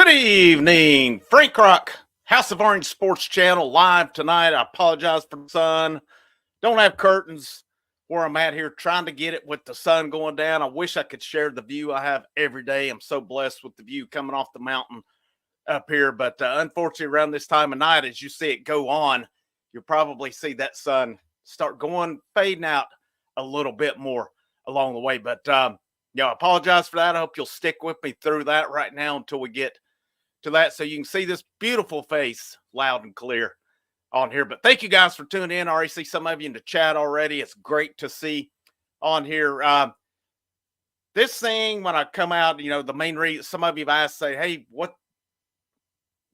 Good evening, Frank Croc, House of Orange Sports Channel, live tonight. I apologize for the sun. Don't have curtains where I'm at here, trying to get it with the sun going down. I wish I could share the view I have every day. I'm so blessed with the view coming off the mountain up here, but unfortunately, around this time of night, as you see it go on, you'll probably see that sun start fading out a little bit more along the way. But I apologize for that. I hope you'll stick with me through that right now until we get to that, so you can see this beautiful face loud and clear on here. But thank you guys for tuning in. I already see some of you in the chat already. It's great to see on here. This thing, when I come out, the main reason some of you have asked, say, hey, what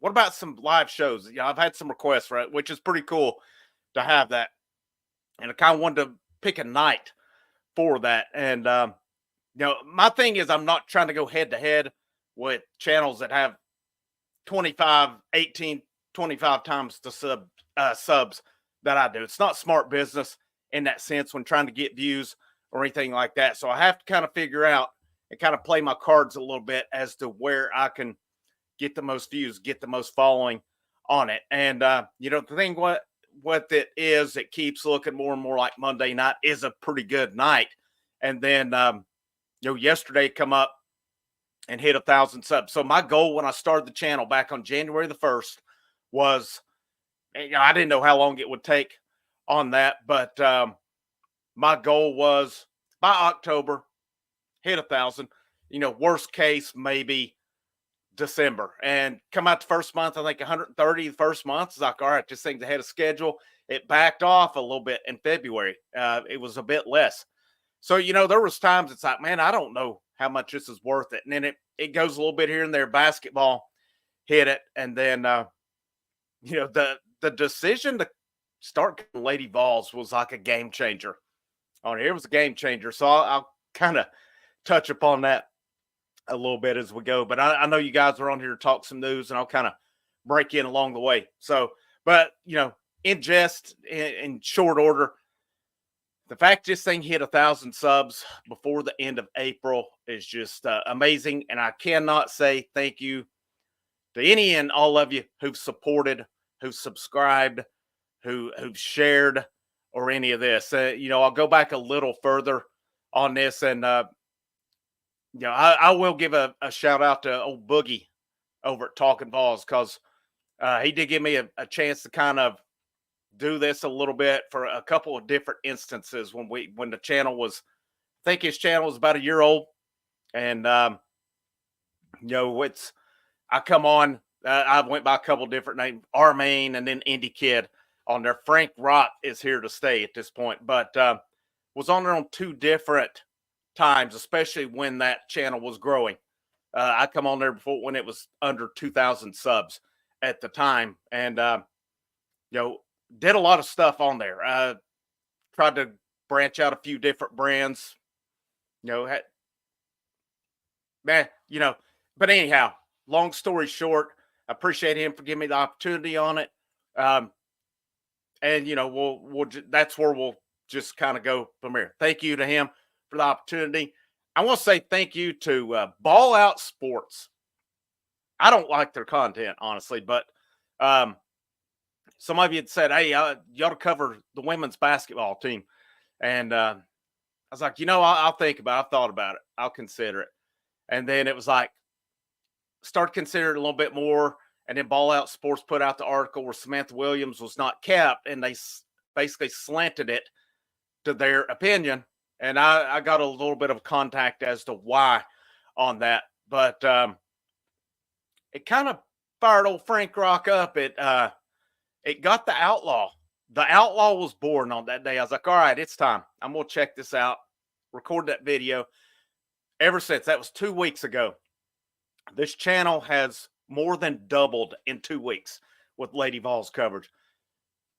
about some live shows? I've had some requests, right, which is pretty cool to have that. And I kind of wanted to pick a night for that. And my thing is, I'm not trying to go head to head with channels that have 25 times the subs that I do. It's not smart business in that sense when trying to get views or anything like that. So I have to kind of figure out and kind of play my cards a little bit as to where I can get the most views, get the most following on it. And the thing what it is, it keeps looking more and more like Monday night is a pretty good night. And then yesterday come up and hit 1,000 subs. So my goal when I started the channel back on January the 1st was, I didn't know how long it would take on that, but my goal was by October, hit 1,000, worst case, maybe December, and come out the first month, I think 130 the first month. It's like, all right, this thing's ahead of schedule. It backed off a little bit in February. It was a bit less. So, there was times it's like, man, I don't know how much this is worth it. And then it goes a little bit here and there. Basketball hit it. And then, the decision to start Lady Vols was like a game changer on here. It was a game changer. So I'll kind of touch upon that a little bit as we go. But I know you guys are on here to talk some news, and I'll kind of break in along the way. So, but, in short order, the fact this thing hit 1,000 subs before the end of April is just amazing. And I cannot say thank you to any and all of you who've supported, who've subscribed, who've shared, or any of this. I'll go back a little further on this. And, I will give a shout out to old Boogie over at Talking Vols, because he did give me a chance to kind of do this a little bit for a couple of different instances when the channel was, I think his channel was about a year old. And, I come on, I went by a couple different names, Armaine and then Indie Kid on there. Frank Rock is here to stay at this point, but was on there on two different times, especially when that channel was growing. I come on there before when it was under 2,000 subs at the time. And, did a lot of stuff on there. Tried to branch out a few different brands, but anyhow, long story short, I appreciate him for giving me the opportunity on it. And that's where we'll just kind of go from here. Thank you to him for the opportunity. I want to say thank you to Ball Out Sports. I don't like their content, honestly, but some of you had said, hey, you ought to cover the women's basketball team. And I was like, I'll think about it. I've thought about it. I'll consider it. And then it was like, start considering it a little bit more. And then Ball Out Sports put out the article where Samantha Williams was not kept, and they basically slanted it to their opinion. And I got a little bit of contact as to why on that. But it kind of fired old Frank Rock up. It got the Outlaw. The Outlaw was born on that day. I was like, all right, it's time. I'm going to check this out. Record that video. Ever since, that was 2 weeks ago, this channel has more than doubled in 2 weeks with Lady Vols coverage.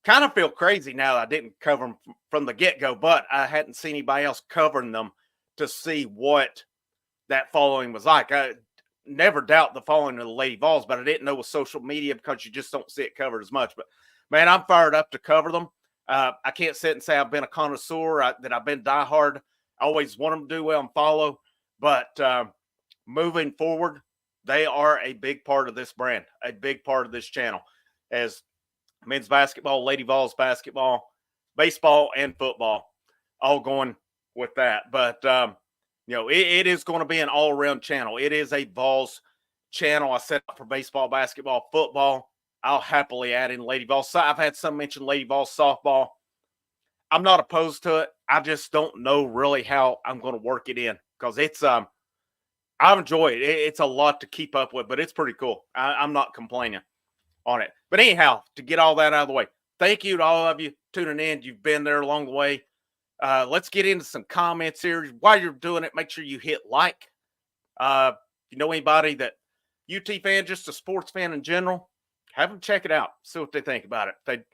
Kind of feel crazy now I didn't cover them from the get-go, but I hadn't seen anybody else covering them to see what that following was like. I never doubt the following of the Lady Vols, but I didn't know with social media because you just don't see it covered as much. But, man, I'm fired up to cover them. I can't sit and say I've been a connoisseur, that I've been diehard. I always want them to do well and follow. But moving forward, They are a big part of this brand, a big part of this channel, as men's basketball, Lady Vols basketball, baseball, and football, all going with that. But it is going to be an all-around channel. It is a Vols channel. I set up for baseball, basketball, football. I'll happily add in Lady Vols. So I've had some mention Lady Vols softball. I'm not opposed to it. I just don't know really how I'm going to work it in, because it's I enjoy it. It's a lot to keep up with, but it's pretty cool. I'm not complaining on it. But anyhow, to get all that out of the way, thank you to all of you tuning in. You've been there along the way. Let's get into some comments here. While you're doing it, make sure you hit like. If you know anybody that UT fan, just a sports fan in general, have them check it out. See what they think about it.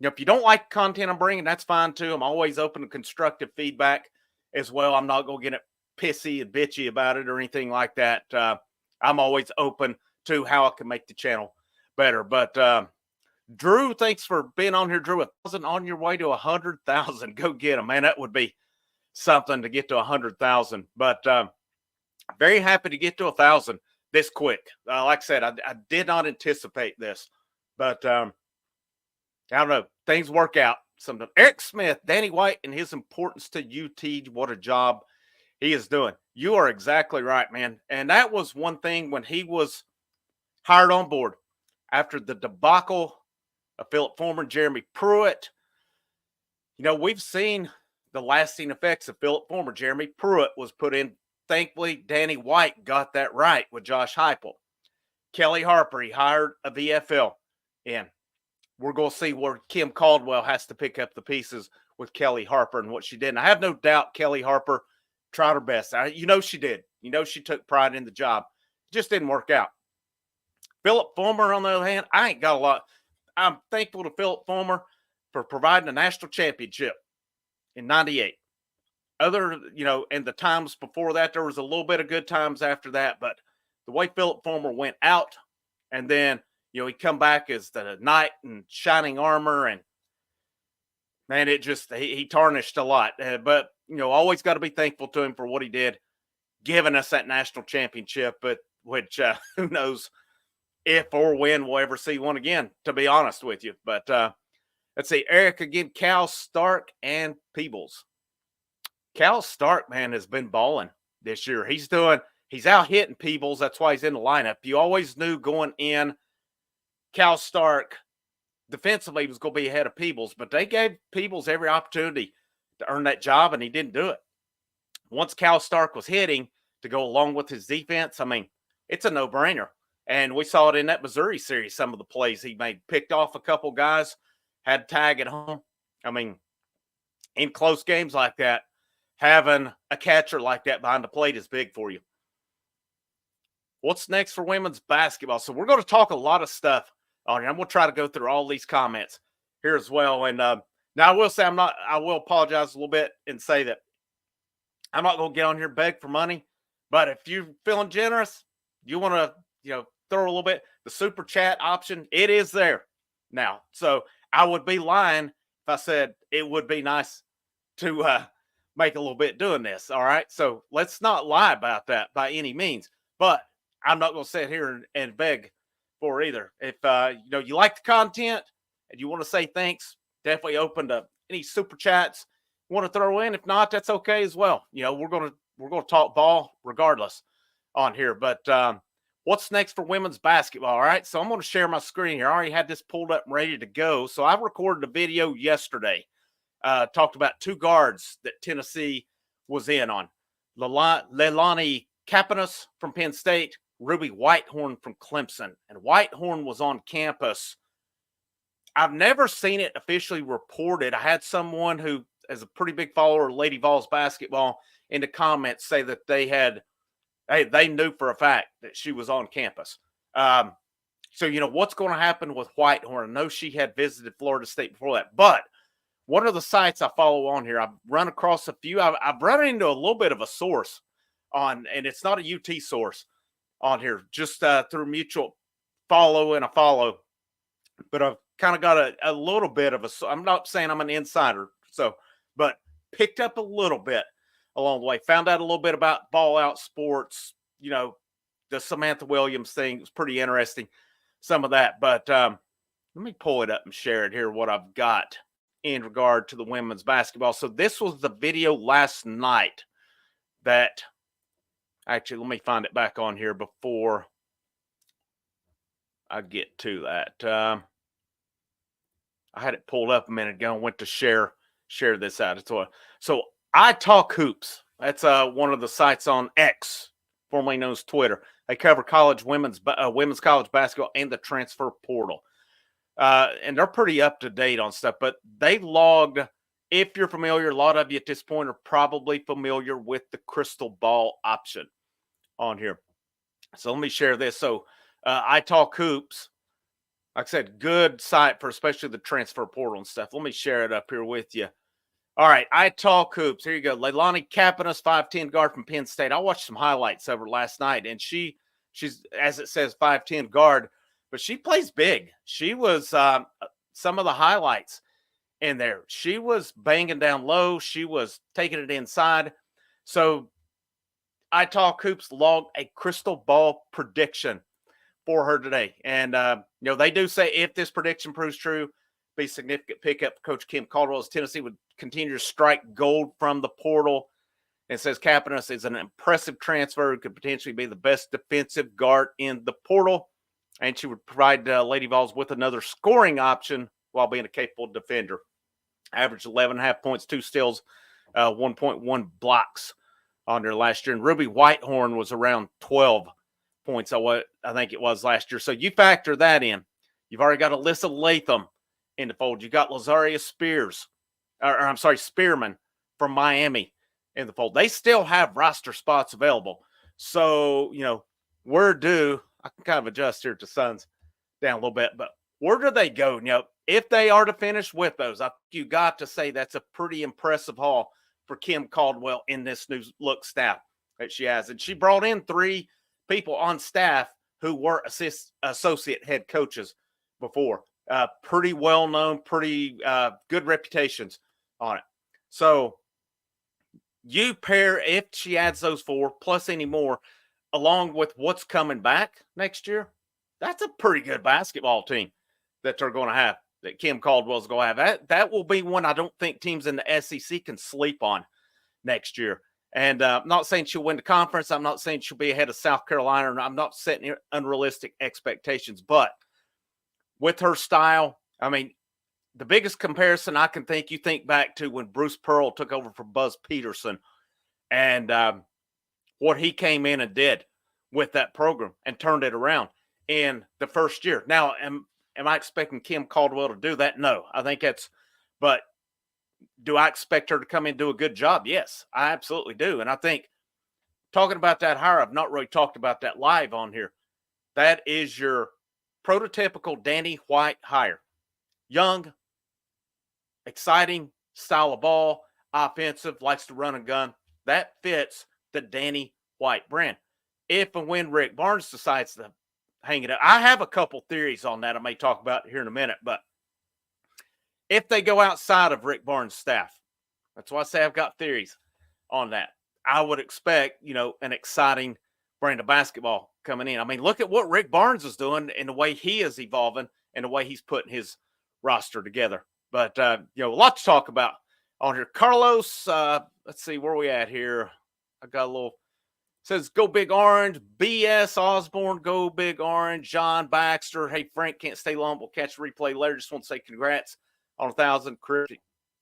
If you don't like the content I'm bringing, that's fine too. I'm always open to constructive feedback as well. I'm not going to get it pissy and bitchy about it or anything like that. I'm always open to how I can make the channel better. But Drew, thanks for being on here. Drew, 1,000 on your way to 100,000. Go get them, man. That would be something to get to 100,000. But very happy to get to 1,000 this quick. Like I said, I did not anticipate this, but I don't know. Things work out sometimes. Eric Smith, Danny White, and his importance to UT. What a job he is doing. You are exactly right, man. And that was one thing when he was hired on board after the debacle of Philip Fulmer, Jeremy Pruitt. We've seen the lasting effects of Philip Fulmer. Jeremy Pruitt was put in. Thankfully, Danny White got that right with Josh Heupel. Kelly Harper, he hired a VFL in. We're going to see where Kim Caldwell has to pick up the pieces with Kelly Harper and what she did. And I have no doubt Kelly Harper tried her best. She did. She took pride in the job. It just didn't work out. Philip Fulmer, on the other hand, I ain't got a lot. I'm thankful to Philip Fulmer for providing a national championship in '98. And the times before that, there was a little bit of good times after that. But the way Philip Fulmer went out, and then, he come back as the knight in shining armor, and man, it just, he tarnished a lot. But, always got to be thankful to him for what he did, giving us that national championship, but which who knows if or when we'll ever see one again, to be honest with you. But let's see, Eric again, Cal, Stark, and Peebles. Cal Stark, man, has been balling this year. He's out hitting Peebles. That's why he's in the lineup. You always knew going in, Cal Stark defensively was going to be ahead of Peebles, but they gave Peebles every opportunity to earn that job, and he didn't do it. Once Cal Stark was hitting to go along with his defense, it's a no-brainer. And we saw it in that Missouri series, some of the plays he made. Picked off a couple guys, had tag at home. In close games like that, having a catcher like that behind the plate is big for you. What's next for women's basketball? So we're going to talk a lot of stuff on here. I'm going to try to go through all these comments here as well. And now I will say I will apologize a little bit and say that I'm not going to get on here and beg for money. But if you're feeling generous, you want to, throw a little bit, the super chat option, it is there now. So I would be lying if I said it would be nice to make a little bit doing this. All right. So let's not lie about that by any means. But I'm not going to sit here and beg for it either. If you like the content and you want to say thanks, definitely open to any super chats you want to throw in. If not, that's okay as well. We're going to talk ball regardless on here. But what's next for women's basketball? All right. So I'm going to share my screen here. I already had this pulled up and ready to go. So I recorded a video yesterday. Talked about two guards that Tennessee was in on. Leilani Kapanos from Penn State, Ruby Whitehorn from Clemson. And Whitehorn was on campus. I've never seen it officially reported. I had someone who is a pretty big follower of Lady Vols basketball in the comments say that they knew for a fact that she was on campus. So, what's going to happen with Whitehorn? I know she had visited Florida State before that, but one of the sites I follow on here, I've run across a few. I've run into a little bit of a source on, and it's not a UT source on here, just through mutual follow and a follow. But I've kind of got a little bit of I'm not saying I'm an insider, but picked up a little bit along the way. Found out a little bit about Ball Out Sports, the Samantha Williams thing was pretty interesting, some of that. But let me pull it up and share it here, what I've got in regard to the women's basketball. So this was the video last night that, actually, let me find it back on here before I get to that. I had it pulled up a minute ago and went to share this out. So I Talk Hoops. That's one of the sites on X, formerly known as Twitter. They cover women's college basketball and the transfer portal. And they're pretty up to date on stuff, but they logged, if you're familiar, a lot of you at this point are probably familiar with the crystal ball option on here. So let me share this. So I Talk Hoops, like I said, good site for especially the transfer portal and stuff. Let me share it up here with you. All right, I Talk Hoops. Here you go. Leilani Kapanos, 5'10" guard from Penn State. I watched some highlights of her last night, and she's, as it says, 5'10" guard, but she plays big. She was some of the highlights in there. She was banging down low. She was taking it inside. So I Talk Hoops logged a crystal ball prediction for her today. And, they do say if this prediction proves true, be a significant pickup for Coach Kim Caldwell as Tennessee would continue to strike gold from the portal. And it says Kapanos is an impressive transfer who could potentially be the best defensive guard in the portal. And she would provide Lady Vols with another scoring option while being a capable defender. Averaged 11.5 points, 2 steals, 1.1 blocks on her last year. And Ruby Whitehorn was around 12 points, I think it was last year. So you factor that in. You've already got Alyssa Latham in the fold. You got Lazaria Spearman from Miami in the fold. They still have roster spots available. So, we're due. I can kind of adjust here to Suns down a little bit, but where do they go? If they are to finish with those, I think you got to say that's a pretty impressive haul for Kim Caldwell in this new look staff that she has. And she brought in 3 people on staff who were associate head coaches before. Pretty well-known, pretty good reputations on it. So you pair, if she adds those 4 plus any more, along with what's coming back next year, that's a pretty good basketball team that they're going to have, that Kim Caldwell's going to have. That will be one I don't think teams in the SEC can sleep on next year. And I'm not saying she'll win the conference. I'm not saying she'll be ahead of South Carolina. I'm not setting unrealistic expectations. But with her style, I mean, the biggest comparison I can think, you think back to when Bruce Pearl took over for Buzz Peterson and what he came in and did with that program and turned it around in the first year. Now, am I expecting Kim Caldwell to do that? No, I think but do I expect her to come in and do a good job? Yes, I absolutely do. And I think talking about that hire, I've not really talked about that live on here. That is your prototypical Danny White hire. Young, exciting style of ball, offensive, likes to run and gun. That fits the Danny White brand. If and when Rick Barnes decides to hang it up, I have a couple theories on that I may talk about here in a minute, but if they go outside of Rick Barnes' staff, that's why I say I've got theories on that. I would expect, an exciting brand of basketball coming in. I mean, look at what Rick Barnes is doing and the way he is evolving and the way he's putting his roster together. But, a lot to talk about on here. Carlos, let's see, where are we at here? I got a little, says, go Big Orange. BS Osborne, go Big Orange. John Baxter, hey, Frank, can't stay long. We'll catch the replay later. Just want to say congrats on 1,000.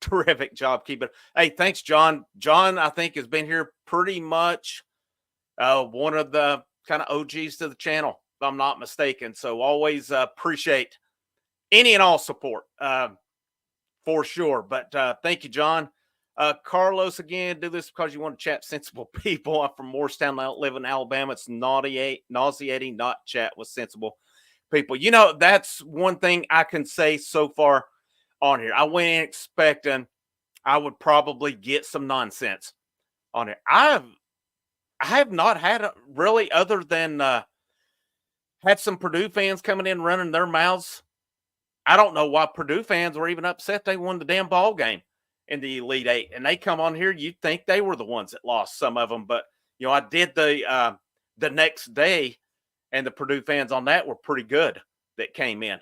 Terrific job keeping it. Hey, thanks, John. John, I think, has been here pretty much one of the kind of OGs to the channel, if I'm not mistaken. So always appreciate any and all support for sure. But thank you, John. Carlos, again, do this because you want to chat sensible people. I'm from Morristown, I live in Alabama. It's nauseating not chat with sensible people. That's one thing I can say so far on here. I went in expecting I would probably get some nonsense on it. I have not had really, other than had some Purdue fans coming in running their mouths. I don't know why Purdue fans were even upset they won the damn ball game in the Elite Eight. And they come on here, you'd think they were the ones that lost, some of them. But, I did the next day, and the Purdue fans on that were pretty good that came in.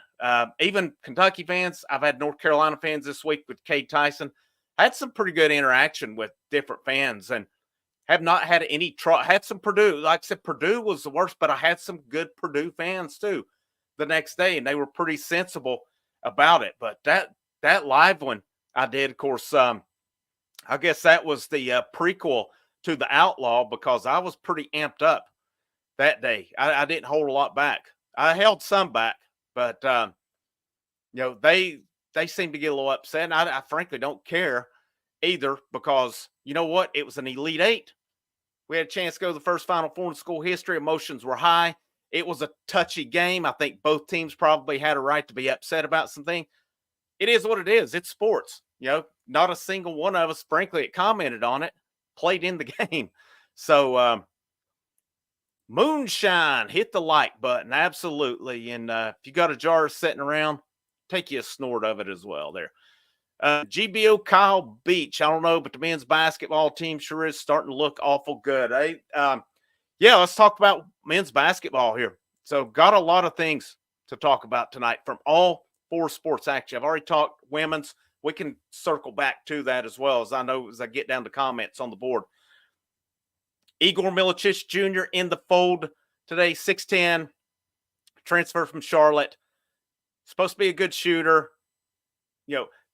Even Kentucky fans, I've had North Carolina fans this week with Cade Tyson. I had some pretty good interaction with different fans and have not had any trouble. Had some Purdue, like I said, Purdue was the worst, but I had some good Purdue fans too the next day, and they were pretty sensible about it. But that live one I did, of course, I guess that was the prequel to the Outlaw because I was pretty amped up that day. I didn't hold a lot back. I held some back, but they seem to get a little upset, and I frankly don't care either because you know what? It was an Elite Eight. We had a chance to go to the first Final Four in school history. Emotions were high. It was a touchy game. I think both teams probably had a right to be upset about something. It is what it is. It's sports. Not a single one of us, frankly, that commented on it, played in the game. So, moonshine, hit the like button. Absolutely. And if you got a jar sitting around, take you a snort of it as well there. GBO Kyle Beach. I don't know, but the men's basketball team sure is starting to look awful good. Yeah, let's talk about men's basketball here. So got a lot of things to talk about tonight from all four sports. Actually, I've already talked women's. We can circle back to that as well as I get down to comments on the board. Igor Milicic Jr. in the fold today, 6'10", transfer from Charlotte. Supposed to be a good shooter.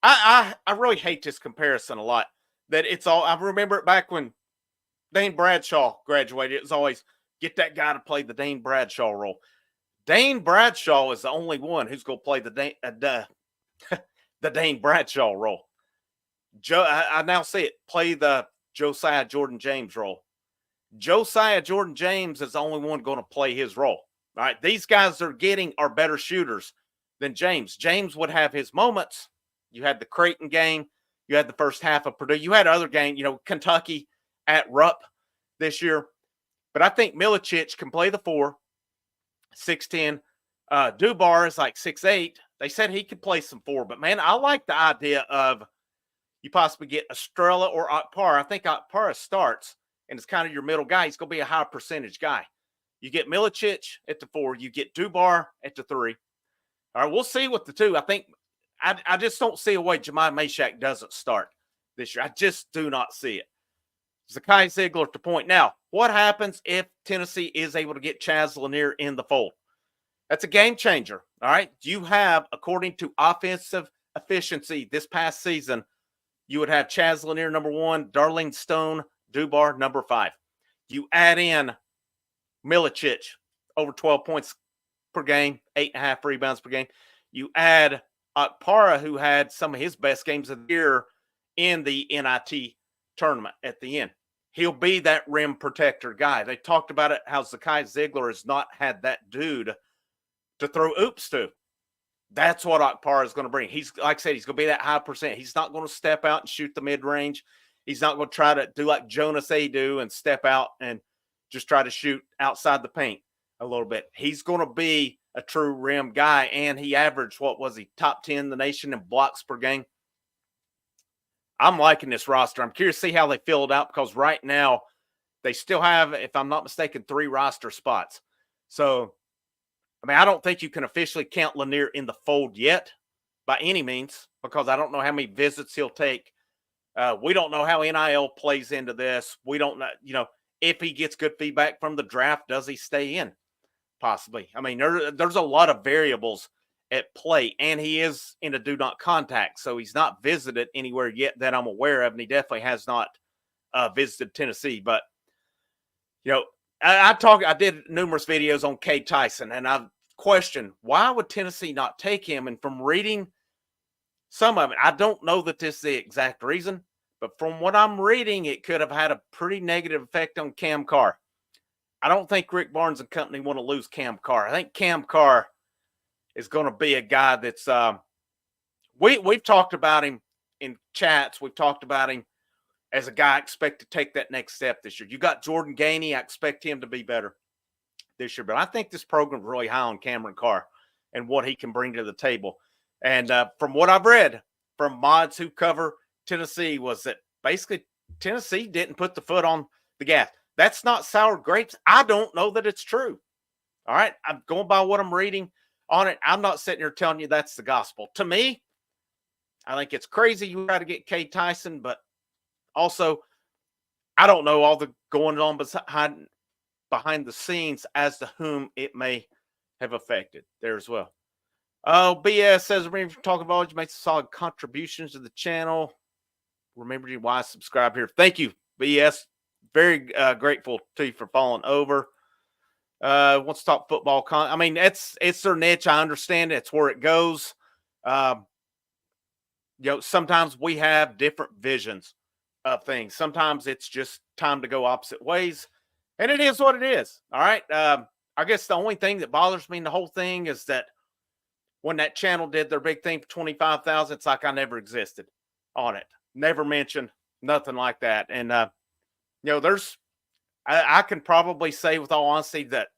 I really hate this comparison a lot. That it's all, I remember it back when Dane Bradshaw graduated. It was always get that guy to play the Dane Bradshaw role. Dane Bradshaw is the only one who's going to play the Dane Bradshaw role. I now see it. Play the Josiah Jordan James role. Josiah Jordan James is the only one going to play his role. All right, these guys are better shooters than James. James would have his moments. You had the Creighton game. You had the first half of Purdue. You had other games, Kentucky at Rupp this year. But I think Milicic can play the 4, 6'10". Dubar is like 6'8". They said he could play some 4. But, man, I like the idea of you possibly get Estrella or Akpara. I think Akpara starts, and it's kind of your middle guy. He's going to be a high percentage guy. You get Milicic at the 4. You get Dubar at the 3. All right, we'll see what the 2. I think I just don't see a way Jemai Mashak doesn't start this year. I just do not see it. Zakai Ziegler to point. Now, what happens if Tennessee is able to get Chaz Lanier in the fold? That's a game changer, all right? You have, according to offensive efficiency this past season, you would have Chaz Lanier number 1, Darlene Stone, Dubar number 5. You add in Milicic, over 12 points per game, 8.5 rebounds per game. You add Akpara, who had some of his best games of the year in the NIT tournament at the end. He'll be that rim protector guy. They talked about it, how Zakai Ziegler has not had that dude to throw oops to. That's what Akpara is going to bring. He's, like I said, he's going to be that high percent. He's not going to step out and shoot the mid-range. He's not going to try to do like Jonas Aidoo and step out and just try to shoot outside the paint a little bit. He's going to be a true rim guy, and he averaged, top 10 in the nation in blocks per game. I'm liking this roster. I'm curious to see how they fill it out because right now they still have, if I'm not mistaken, 3 roster spots. So, I don't think you can officially count Lanier in the fold yet by any means because I don't know how many visits he'll take. We don't know how NIL plays into this. We don't know, if he gets good feedback from the draft, does he stay in? Possibly. There's a lot of variables at play, and he is in a do not contact, so he's not visited anywhere yet that I'm aware of, and he definitely has not visited Tennessee. But I did numerous videos on Cade Tyson, and I've questioned why would Tennessee not take him. And from reading some of it, I don't know that this is the exact reason, but from what I'm reading, it could have had a pretty negative effect on Cam Carr. I don't think Rick Barnes and company want to lose Cam Carr. I think Cam Carr is going to be a guy that's we've talked about him in chats. We've talked about him as a guy I expect to take that next step this year. You got Jordan Gainey. I expect him to be better this year. But I think this program is really high on Cameron Carr and what he can bring to the table. And from what I've read from mods who cover Tennessee was that basically Tennessee didn't put the foot on the gas. That's not sour grapes. I don't know that it's true. All right. I'm going by what I'm reading on it. I'm not sitting here telling you that's the gospel. To me, I think it's crazy you got to get Kay Tyson, but also I don't know all the going on behind the scenes as to whom it may have affected there as well. Oh, BS says, remember from talking about you make solid contributions to the channel. Remember why subscribe here. Thank you, BS. Very grateful to you for following over. Wants to talk football. I mean, it's their niche. I understand it. It's where it goes. Um, sometimes we have different visions of things. Sometimes it's just time to go opposite ways, and it is what it is. All right. I guess the only thing that bothers me in the whole thing is that when that channel did their big thing for 25,000, it's like I never existed on it. Never mentioned, nothing like that. And I can probably say with all honesty that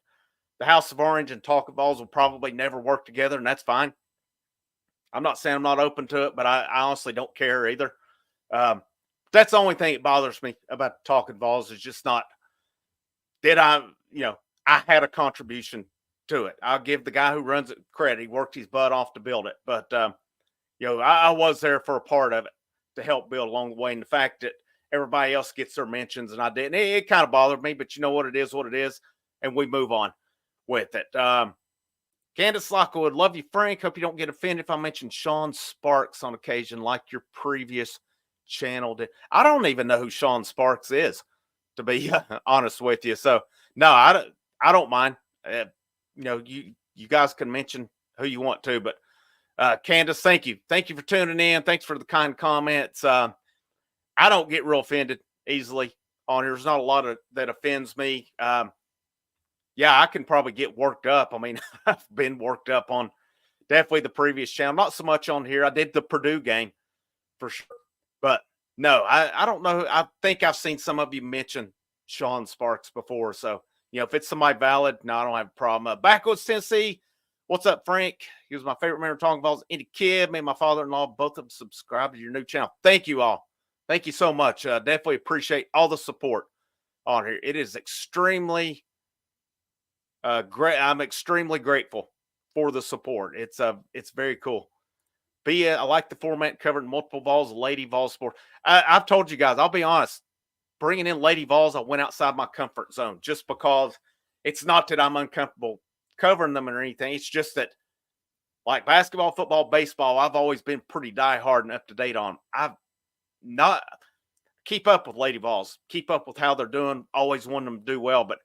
the House of Orange and Talk of Balls will probably never work together, and that's fine. I'm not saying I'm not open to it, but I honestly don't care either. That's the only thing that bothers me about Talking Balls is just not did I had a contribution to it. I'll give the guy who runs it credit. He worked his butt off to build it, but I was there for a part of it to help build along the way. And the fact that everybody else gets their mentions and I didn't, it kind of bothered me. But you know what it is, and we move on with it. Candace Lockwood, love you, Frank. Hope you don't get offended if I mention Sean Sparks on occasion, like your previous channel did. I don't even know who Sean Sparks is, to be honest with you. So no, I don't mind. You guys can mention who you want to, but Candace, thank you for tuning in. Thanks for the kind comments. I don't get real offended easily on here. There's not a lot of that offends me. Yeah, I can probably get worked up. I mean, I've been worked up on definitely the previous channel, not so much on here. I did the Purdue game for sure, but no, I don't know. I think I've seen some of you mention Sean Sparks before. So, if it's somebody valid, no, I don't have a problem. Backwoods, Tennessee. What's up, Frank? He was my favorite member of Talking Balls. Any kid, me and my father-in-law, both of them subscribed to your new channel. Thank you all. Thank you so much. Definitely appreciate all the support on here. It is extremely great. I'm extremely grateful for the support. It's very cool. I like the format covering multiple Vols, Lady Vols sport. I've told you guys, I'll be honest, bringing in Lady Vols, I went outside my comfort zone just because it's not that I'm uncomfortable covering them or anything. It's just that, like basketball, football, baseball, I've always been pretty diehard and up to date on. I've not keep up with Lady Vols, keep up with how they're doing, always want them to do well. But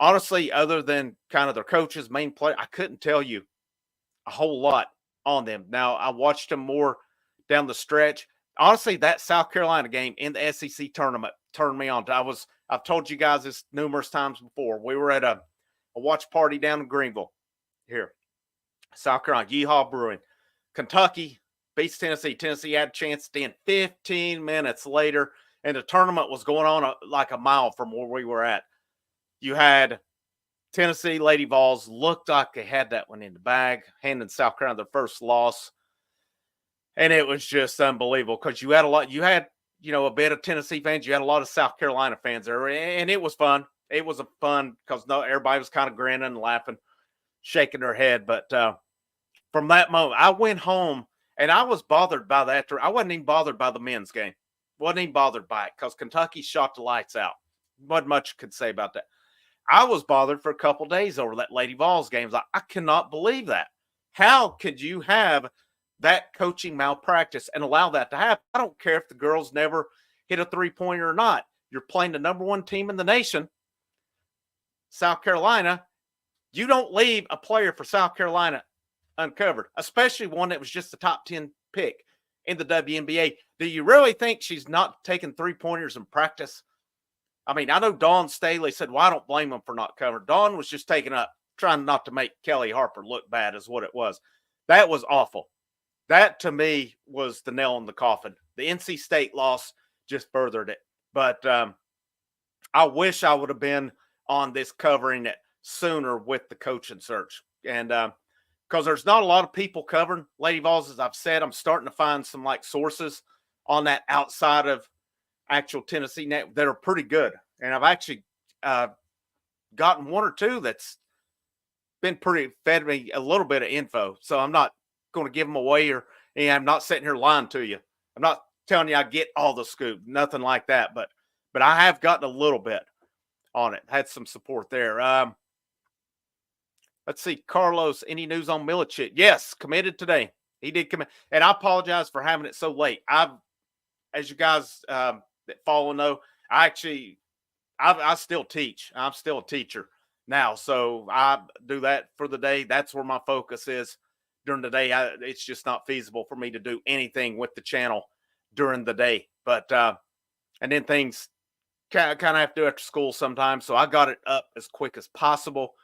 honestly, other than kind of their coaches, main player, I couldn't tell you a whole lot on them. Now, I watched them more down the stretch. Honestly, that South Carolina game in the SEC tournament turned me on. I've told you guys this numerous times before. We were at a watch party down in Greenville here, South Carolina, Yeehaw Brewing. Kentucky beats Tennessee. Tennessee had a chance to end 15 minutes later, and the tournament was going on like a mile from where we were at. You had Tennessee Lady Vols looked like they had that one in the bag, handing South Carolina their first loss. And it was just unbelievable because you had a bit of Tennessee fans. You had a lot of South Carolina fans there, and it was fun. It was a fun because everybody was kind of grinning and laughing, shaking their head. But from that moment, I went home and I was bothered by that. I wasn't even bothered by the men's game. Wasn't even bothered by it because Kentucky shot the lights out. Wasn't much could say about that. I was bothered for a couple days over that Lady Vols game. I cannot believe that. How could you have that coaching malpractice and allow that to happen? I don't care if the girls never hit a three-pointer or not. You're playing the number one team in the nation, South Carolina. You don't leave a player for South Carolina uncovered, especially one that was just the top 10 pick in the WNBA. Do you really think she's not taking three-pointers in practice? I mean, I know Dawn Staley said, well, I don't blame them for not covering. Dawn was just trying not to make Kelly Harper look bad is what it was. That was awful. That, to me, was the nail in the coffin. The NC State loss just furthered it. But I wish I would have been on this covering it sooner with the coaching search. And because there's not a lot of people covering Lady Vols, as I've said, I'm starting to find some sources on that outside of actual Tennessee net that are pretty good. And I've actually gotten one or two that's been fed me a little bit of info, so I'm not going to give them away, and I'm not sitting here lying to you. I'm not telling you I get all the scoop, nothing like that, but I have gotten a little bit on it. Had some support there. Let's see, Carlos. Any news on Milicic? Yes, committed today. He did commit, and I apologize for having it so late. As you guys that follow know, I still teach. I'm still a teacher now, so I do that for the day. That's where my focus is during the day. It's just not feasible for me to do anything with the channel during the day. But and then things kind of have to do after school sometimes. So I got it up as quick as possible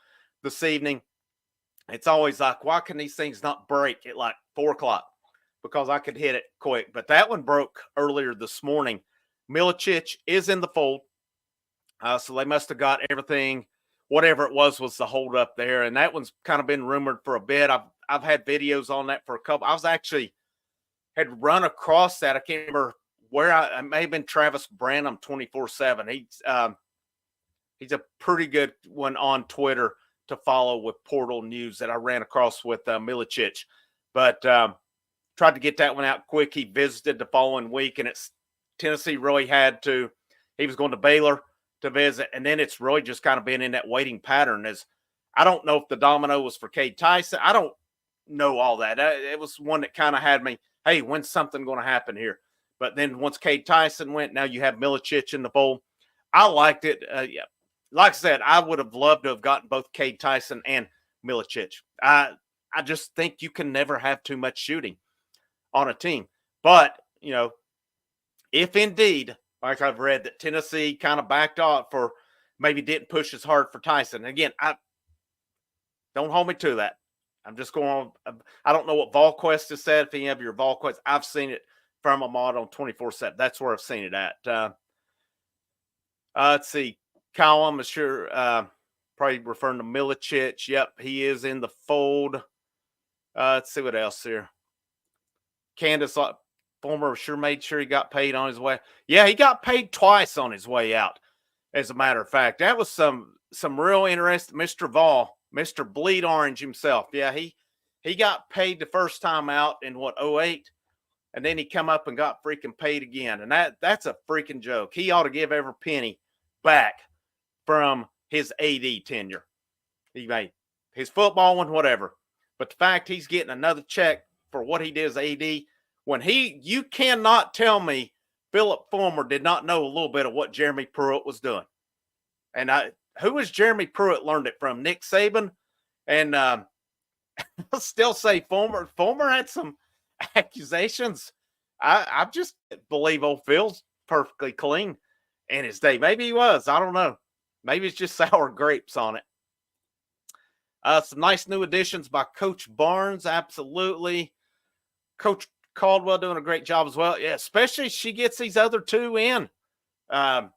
this evening. It's always like, why can these things not break at like 4 o'clock? Because I could hit it quick. But that one broke earlier this morning. Milicic is in the fold. So they must have got everything, whatever it was the hold up there. And that one's kind of been rumored for a bit. I've had videos on that for a couple. I was actually had run across that. I can't remember where I may have been Travis Branham 24/7. He's a pretty good one on Twitter to follow with Portal News that I ran across with Milicic. But tried to get that one out quick. He visited the following week, and it's Tennessee really he was going to Baylor to visit, and then it's really just kind of been in that waiting pattern. As I don't know if the domino was for Cade Tyson. I don't know all that. It was one that kind of had me, hey, when's something going to happen here? But then once Cade Tyson went, now you have Milicic in the fold. I liked it. Yeah, like I said, I would have loved to have gotten both Cade Tyson and Milicic. I just think you can never have too much shooting on a team. But, if indeed, like I've read, that Tennessee kind of backed off or maybe didn't push as hard for Tyson. Again, I don't hold me to that. I'm just going on. I don't know what VolQuest has said. If you have your VolQuest, I've seen it from Ahmad on 24/7. That's where I've seen it at. Let's see. Callum is sure probably referring to Milicic. Yep, he is in the fold. Let's see what else here. Candace, former, sure made sure he got paid on his way. Yeah, he got paid twice on his way out. As a matter of fact, that was some real interesting. Mr. Vol, Mr. Bleed Orange himself. Yeah, he got paid the first time out in 08, and then he come up and got freaking paid again. And that's a freaking joke. He ought to give every penny back from his AD tenure. He made his football one, whatever. But the fact he's getting another check for what he did as AD, you cannot tell me Philip Fulmer did not know a little bit of what Jeremy Pruitt was doing. And who has Jeremy Pruitt learned it from? Nick Saban? And I'll still say Fulmer. Fulmer had some accusations. I just believe old Phil's perfectly clean in his day. Maybe he was. I don't know. Maybe it's just sour grapes on it. Some nice new additions by Coach Barnes. Absolutely. Coach Caldwell doing a great job as well. Yeah, especially if she gets these other two in. If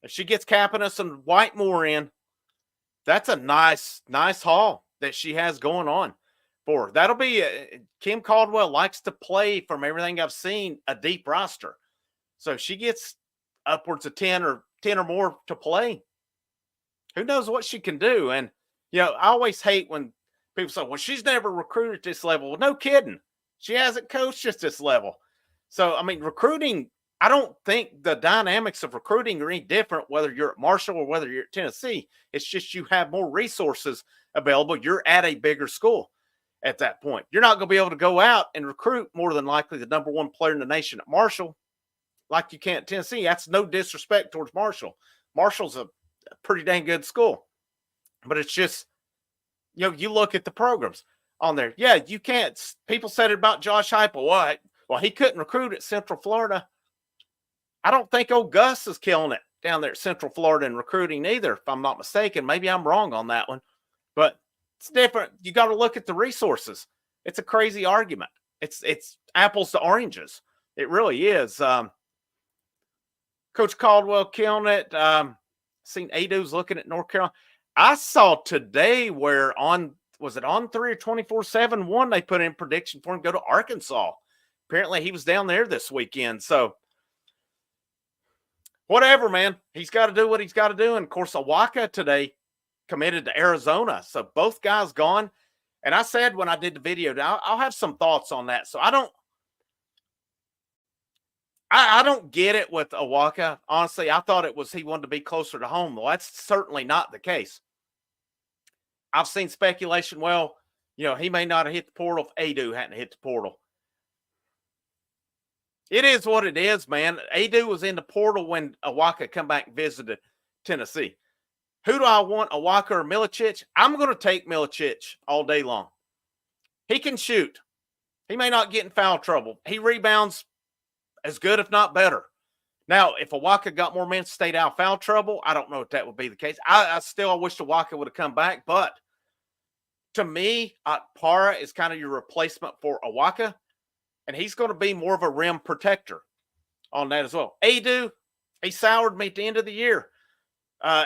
she gets Capinas and Whitemore in, that's a nice haul that she has going on for her. That'll be Kim Caldwell likes to play, from everything I've seen, a deep roster. So if she gets upwards of 10 or more to play, who knows what she can do. And I always hate when people say, well, she's never recruited at this level. Well, no kidding. She hasn't coached at this level. So, I mean, recruiting, I don't think the dynamics of recruiting are any different whether you're at Marshall or whether you're at Tennessee. It's just you have more resources available. You're at a bigger school at that point. You're not going to be able to go out and recruit more than likely the number one player in the nation at Marshall like you can at Tennessee. That's no disrespect towards Marshall. Marshall's a pretty dang good school. But it's just, you look at the programs on there. Yeah, you can't. People said it about Josh Heupel. Well, he couldn't recruit at Central Florida. I don't think old Gus is killing it down there at Central Florida in recruiting either, if I'm not mistaken. Maybe I'm wrong on that one. But it's different. You got to look at the resources. It's a crazy argument. It's apples to oranges. It really is. Coach Caldwell killing it. Seen Aidoo's looking at North Carolina. I saw today where was it on 3 or 24/7 1, they put in prediction for him to go to Arkansas. Apparently he was down there this weekend. So whatever, man. He's got to do what he's got to do. And of course, Awaka today committed to Arizona. So both guys gone. And I said when I did the video, I'll have some thoughts on that. So I don't get it with Awaka. Honestly, I thought it was he wanted to be closer to home. Well, that's certainly not the case. I've seen speculation. Well, he may not have hit the portal if Aidoo hadn't hit the portal. It is what it is, man. Aidoo was in the portal when Awaka come back and visited Tennessee. Who do I want, Awaka or Milicic? I'm going to take Milicic all day long. He can shoot. He may not get in foul trouble. He rebounds as good, if not better. Now, if Awaka got more minutes, stayed out of foul trouble, I don't know if that would be the case. I still wish Awaka would have come back, but to me, Para is kind of your replacement for Awaka, and he's going to be more of a rim protector on that as well. Aidoo, he soured me at the end of the year.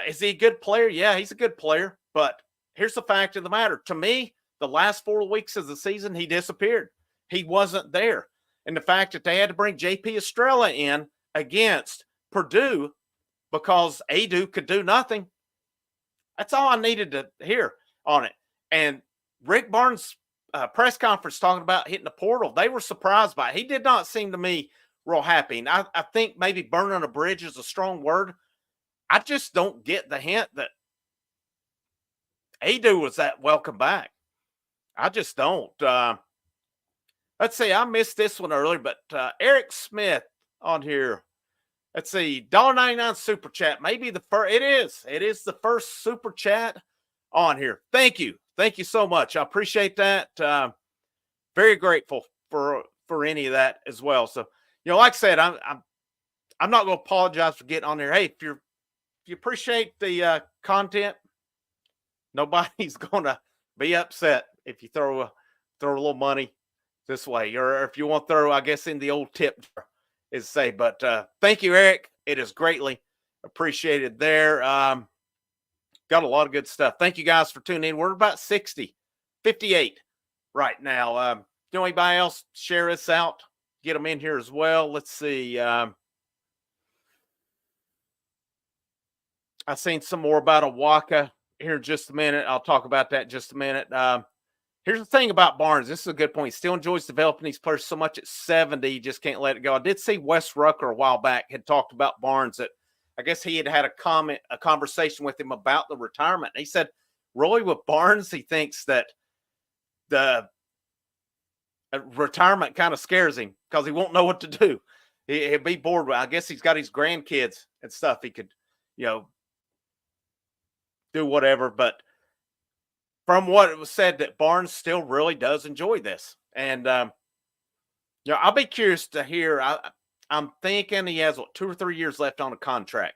Is he a good player? Yeah, he's a good player, but here's the fact of the matter. To me, the last 4 weeks of the season, he disappeared. He wasn't there. And the fact that they had to bring J.P. Estrella in against Purdue because Aidoo could do nothing, that's all I needed to hear on it. And Rick Barnes' press conference talking about hitting the portal, they were surprised by it. He did not seem to me real happy. And I think maybe burning a bridge is a strong word. I just don't get the hint that Aidoo was that welcome back. I just don't. Let's see. I missed this one earlier, but Eric Smith on here. Let's see. $1.99 super chat. Maybe the first. It is. It is the first super chat on here. Thank you. Thank you so much. I appreciate that. Very grateful for any of that as well. So, like I said, I'm not going to apologize for getting on there. Hey, if you appreciate the content, nobody's going to be upset if you throw a little money this way, or if you want to throw, I guess, in the old tip is say. But thank you, Eric. It is greatly appreciated there. Got a lot of good stuff. Thank you guys for tuning in. We're about 58 right now. Do anybody else share this out? Get them in here as well. Let's see. I've seen some more about Awaka here in just a minute. I'll talk about that in just a minute. Here's the thing about Barnes. This is a good point. He still enjoys developing these players so much at 70, he just can't let it go. I did see Wes Rucker a while back had talked about Barnes, that I guess he had a conversation with him about the retirement. And he said, really, with Barnes, he thinks that the retirement kind of scares him because he won't know what to do. He'll be bored with. I guess he's got his grandkids and stuff. He could, do whatever. But from what it was said, that Barnes still really does enjoy this. And, I'll be curious to hear. I'm thinking he has 2 or 3 years left on a contract.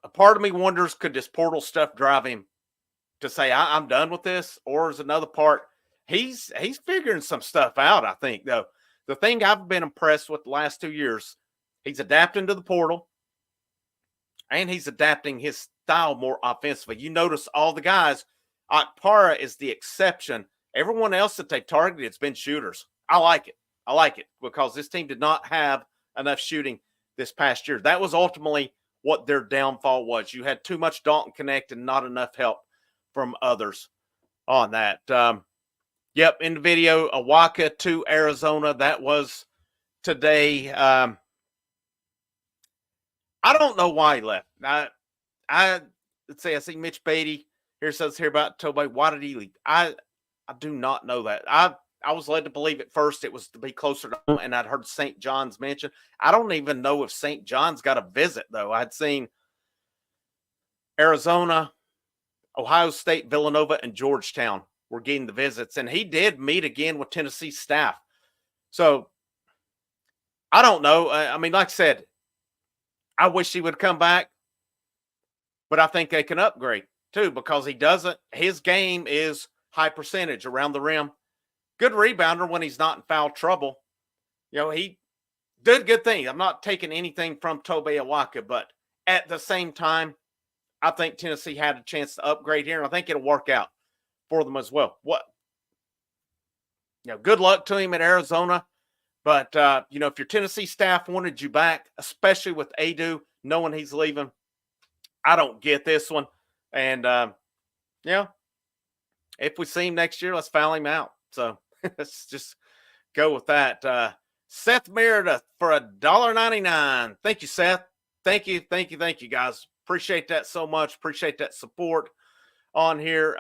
A part of me wonders, could this portal stuff drive him to say, I'm done with this? Or is another part, he's figuring some stuff out, I think, though. The thing I've been impressed with the last 2 years, he's adapting to the portal, and he's adapting his style more offensively. You notice all the guys, Para is the exception. Everyone else that they targeted has been shooters. I like it because this team did not have enough shooting this past year. That was ultimately what their downfall was. You had too much Dalton Connect and not enough help from others on that. Yep, in the video, Awaka to Arizona. That was today. I don't know why he left. Let's say I see Mitch Beatty here says here about Tobey. Why did he leave? I do not know that. I was led to believe at first it was to be closer to home, and I'd heard St. John's mentioned. I don't even know if St. John's got a visit, though. I'd seen Arizona, Ohio State, Villanova, and Georgetown were getting the visits, and he did meet again with Tennessee staff. So I don't know. I mean, like I said, I wish he would come back, but I think they can upgrade too, because he doesn't. His game is high percentage around the rim. Good rebounder when he's not in foul trouble. He did good things. I'm not taking anything from Tobey Awaka, but at the same time, I think Tennessee had a chance to upgrade here, and I think it'll work out for them as well. Good luck to him at Arizona. But, if your Tennessee staff wanted you back, especially with Aidoo, knowing he's leaving, I don't get this one. And yeah, if we see him next year, let's foul him out. So let's just go with that. Seth Meredith for $1.99. Thank you, Seth. Thank you, guys. Appreciate that so much. Appreciate that support on here.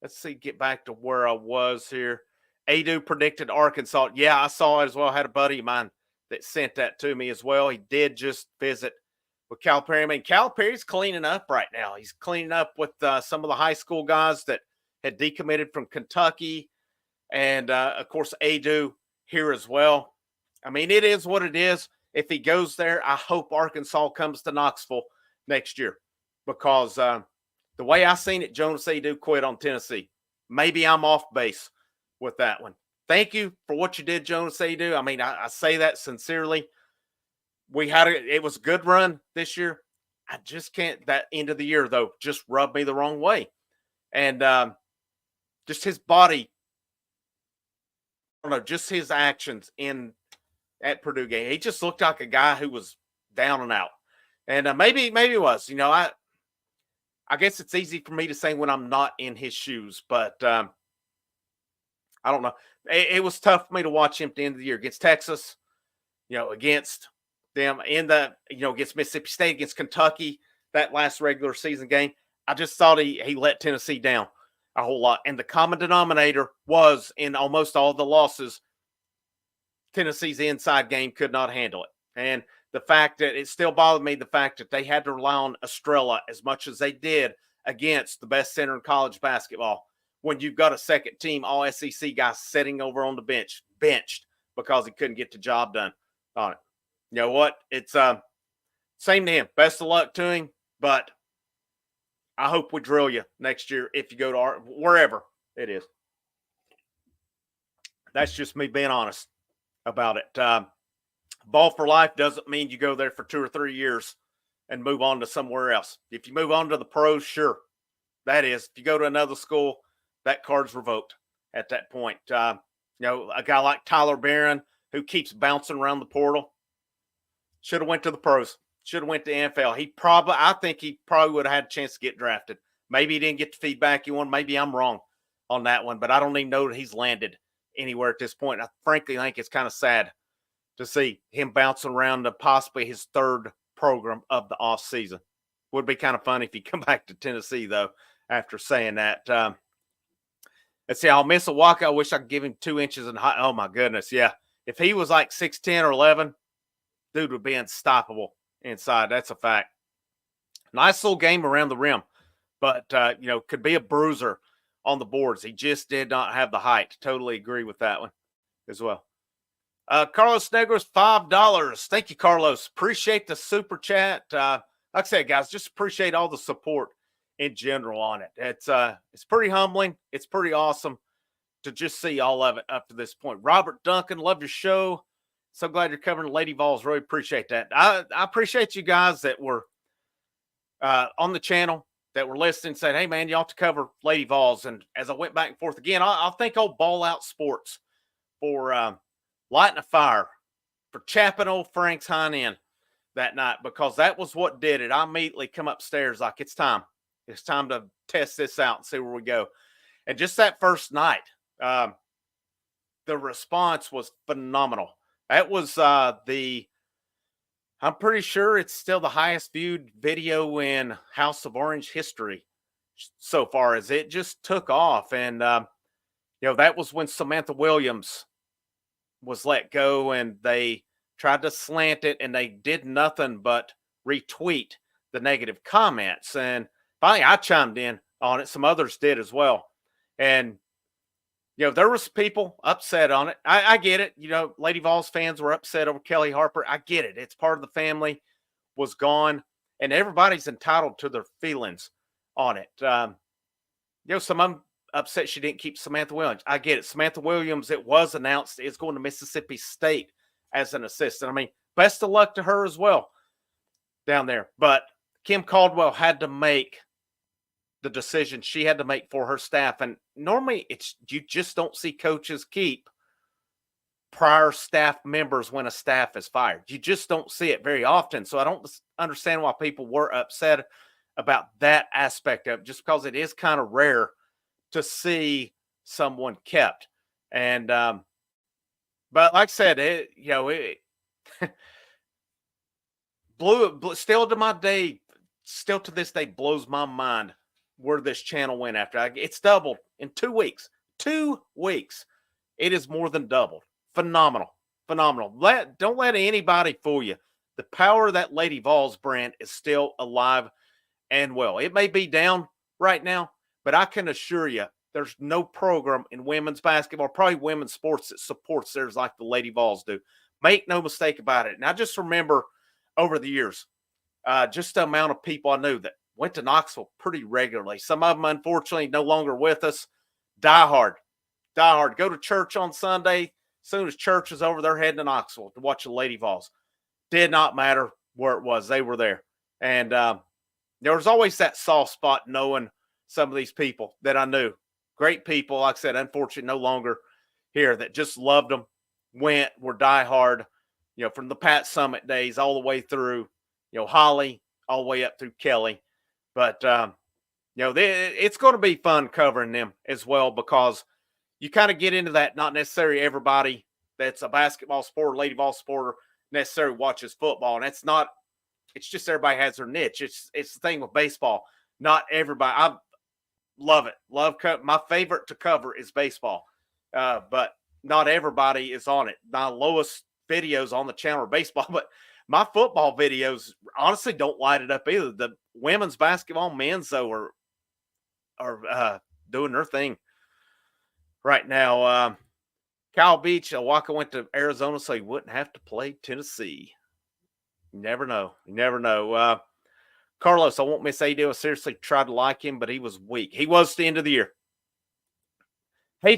Let's see, get back to where I was here. Aidoo predicted Arkansas. Yeah, I saw it as well. I had a buddy of mine that sent that to me as well. He did just visit with Calipari. I mean, Calipari's cleaning up right now. He's cleaning up with some of the high school guys that had decommitted from Kentucky, and of course Aidoo here as well. I mean, it is what it is. If he goes there, I hope Arkansas comes to Knoxville next year, because the way I seen it, Jonas Aidoo quit on Tennessee. Maybe I'm off base with that one. Thank you for what you did, Jonas Aidoo. I mean, I say that sincerely. It was a good run this year. I just can't. That end of the year though just rubbed me the wrong way, and just his body. I don't know, just his actions at Purdue game. He just looked like a guy who was down and out, and maybe it was. I guess it's easy for me to say when I'm not in his shoes, but I don't know. It was tough for me to watch him at the end of the year against Texas, against them against Mississippi State, against Kentucky, that last regular season game. I just thought he let Tennessee down a whole lot. And the common denominator was in almost all the losses, Tennessee's inside game could not handle it. And the fact that it still bothered me, the fact that they had to rely on Estrella as much as they did against the best center in college basketball, when you've got a second team all SEC guy sitting over on the benched because he couldn't get the job done on it. You know what? It's same to him. Best of luck to him, but I hope we drill you next year if you go to wherever it is. That's just me being honest about it. Ball for life doesn't mean you go there for 2 or 3 years and move on to somewhere else. If you move on to the pros, sure. That is, if you go to another school, that card's revoked at that point. A guy like Tyler Barron, who keeps bouncing around the portal, should have went to the pros. Should have went to NFL. I think he probably would have had a chance to get drafted. Maybe he didn't get the feedback he wanted. Maybe I'm wrong on that one, but I don't even know that he's landed anywhere at this point. I frankly think it's kind of sad to see him bouncing around to possibly his third program of the offseason. Would be kind of funny if he come back to Tennessee, though, after saying that. Let's see, I'll miss a walk. I wish I could give him 2 inches in height. Oh, my goodness, yeah. If he was like 6'10 or 11, dude would be unstoppable inside. That's a fact. Nice little game around the rim, but, could be a bruiser on the boards. He just did not have the height. Totally agree with that one as well. Carlos Negros, $5. Thank you, Carlos. Appreciate the super chat. Like I said, guys, just appreciate all the support in general on it. It's pretty humbling. It's pretty awesome to just see all of it up to this point. Robert Duncan, love your show. So glad you're covering Lady Vols. Really appreciate that. I appreciate you guys that were on the channel, that were listening, said, hey, man, you ought to cover Lady Vols. And as I went back and forth again, I'll thank old Ball Out Sports for lighting a fire, for chapping old Frank's hind end that night, because that was what did it. I immediately come upstairs like, it's time. It's time to test this out and see where we go. And just that first night, the response was phenomenal. That was I'm pretty sure it's still the highest viewed video in House of Orange history so far, as it just took off. And, that was when Samantha Williams was let go, and they tried to slant it, and they did nothing but retweet the negative comments. And finally, I chimed in on it. Some others did as well. And, there was people upset on it. I get it. Lady Vols fans were upset over Kelly Harper. I get it. It's part of the family, was gone, and everybody's entitled to their feelings on it. Some of them upset she didn't keep Samantha Williams. I get it. Samantha Williams, it was announced, is going to Mississippi State as an assistant. I mean, best of luck to her as well down there. But Kim Caldwell had to make the decision she had to make for her staff. And normally you just don't see coaches keep prior staff members when a staff is fired. You just don't see it very often. So I don't understand why people were upset about that aspect of it, just because it is kind of rare to see someone kept. And but like I said, it still to my day, still to this day blows my mind where this channel went after. It's doubled in 2 weeks. 2 weeks. It is more than doubled. Phenomenal. Phenomenal. Don't let anybody fool you. The power of that Lady Vols brand is still alive and well. It may be down right now, but I can assure you there's no program in women's basketball, probably women's sports, that supports theirs like the Lady Vols do. Make no mistake about it. And I just remember over the years, just the amount of people I knew that went to Knoxville pretty regularly. Some of them, unfortunately, no longer with us. Die hard. Go to church on Sunday. As soon as church was over, they're heading to Knoxville to watch the Lady Vols. Did not matter where it was. They were there. And there was always that soft spot knowing some of these people that I knew. Great people, like I said, unfortunately, no longer here, that just loved them, were diehard, from the Pat Summit days all the way through, Holly, all the way up through Kelly. But, it's going to be fun covering them as well, because you kind of get into that. Not necessarily everybody that's a basketball supporter, Lady Vol supporter, necessarily watches football. And it's just everybody has their niche. It's the thing with baseball. Not everybody. I love it. My favorite to cover is baseball. But not everybody is on it. My lowest videos on the channel are baseball, but my football videos honestly don't light it up either. The women's basketball, men's though, are doing their thing right now. Kyle Beach, Waka went to Arizona so he wouldn't have to play Tennessee. You never know. Carlos, I won't miss Aidoo. I seriously tried to like him, but he was weak. He was the end of the year. I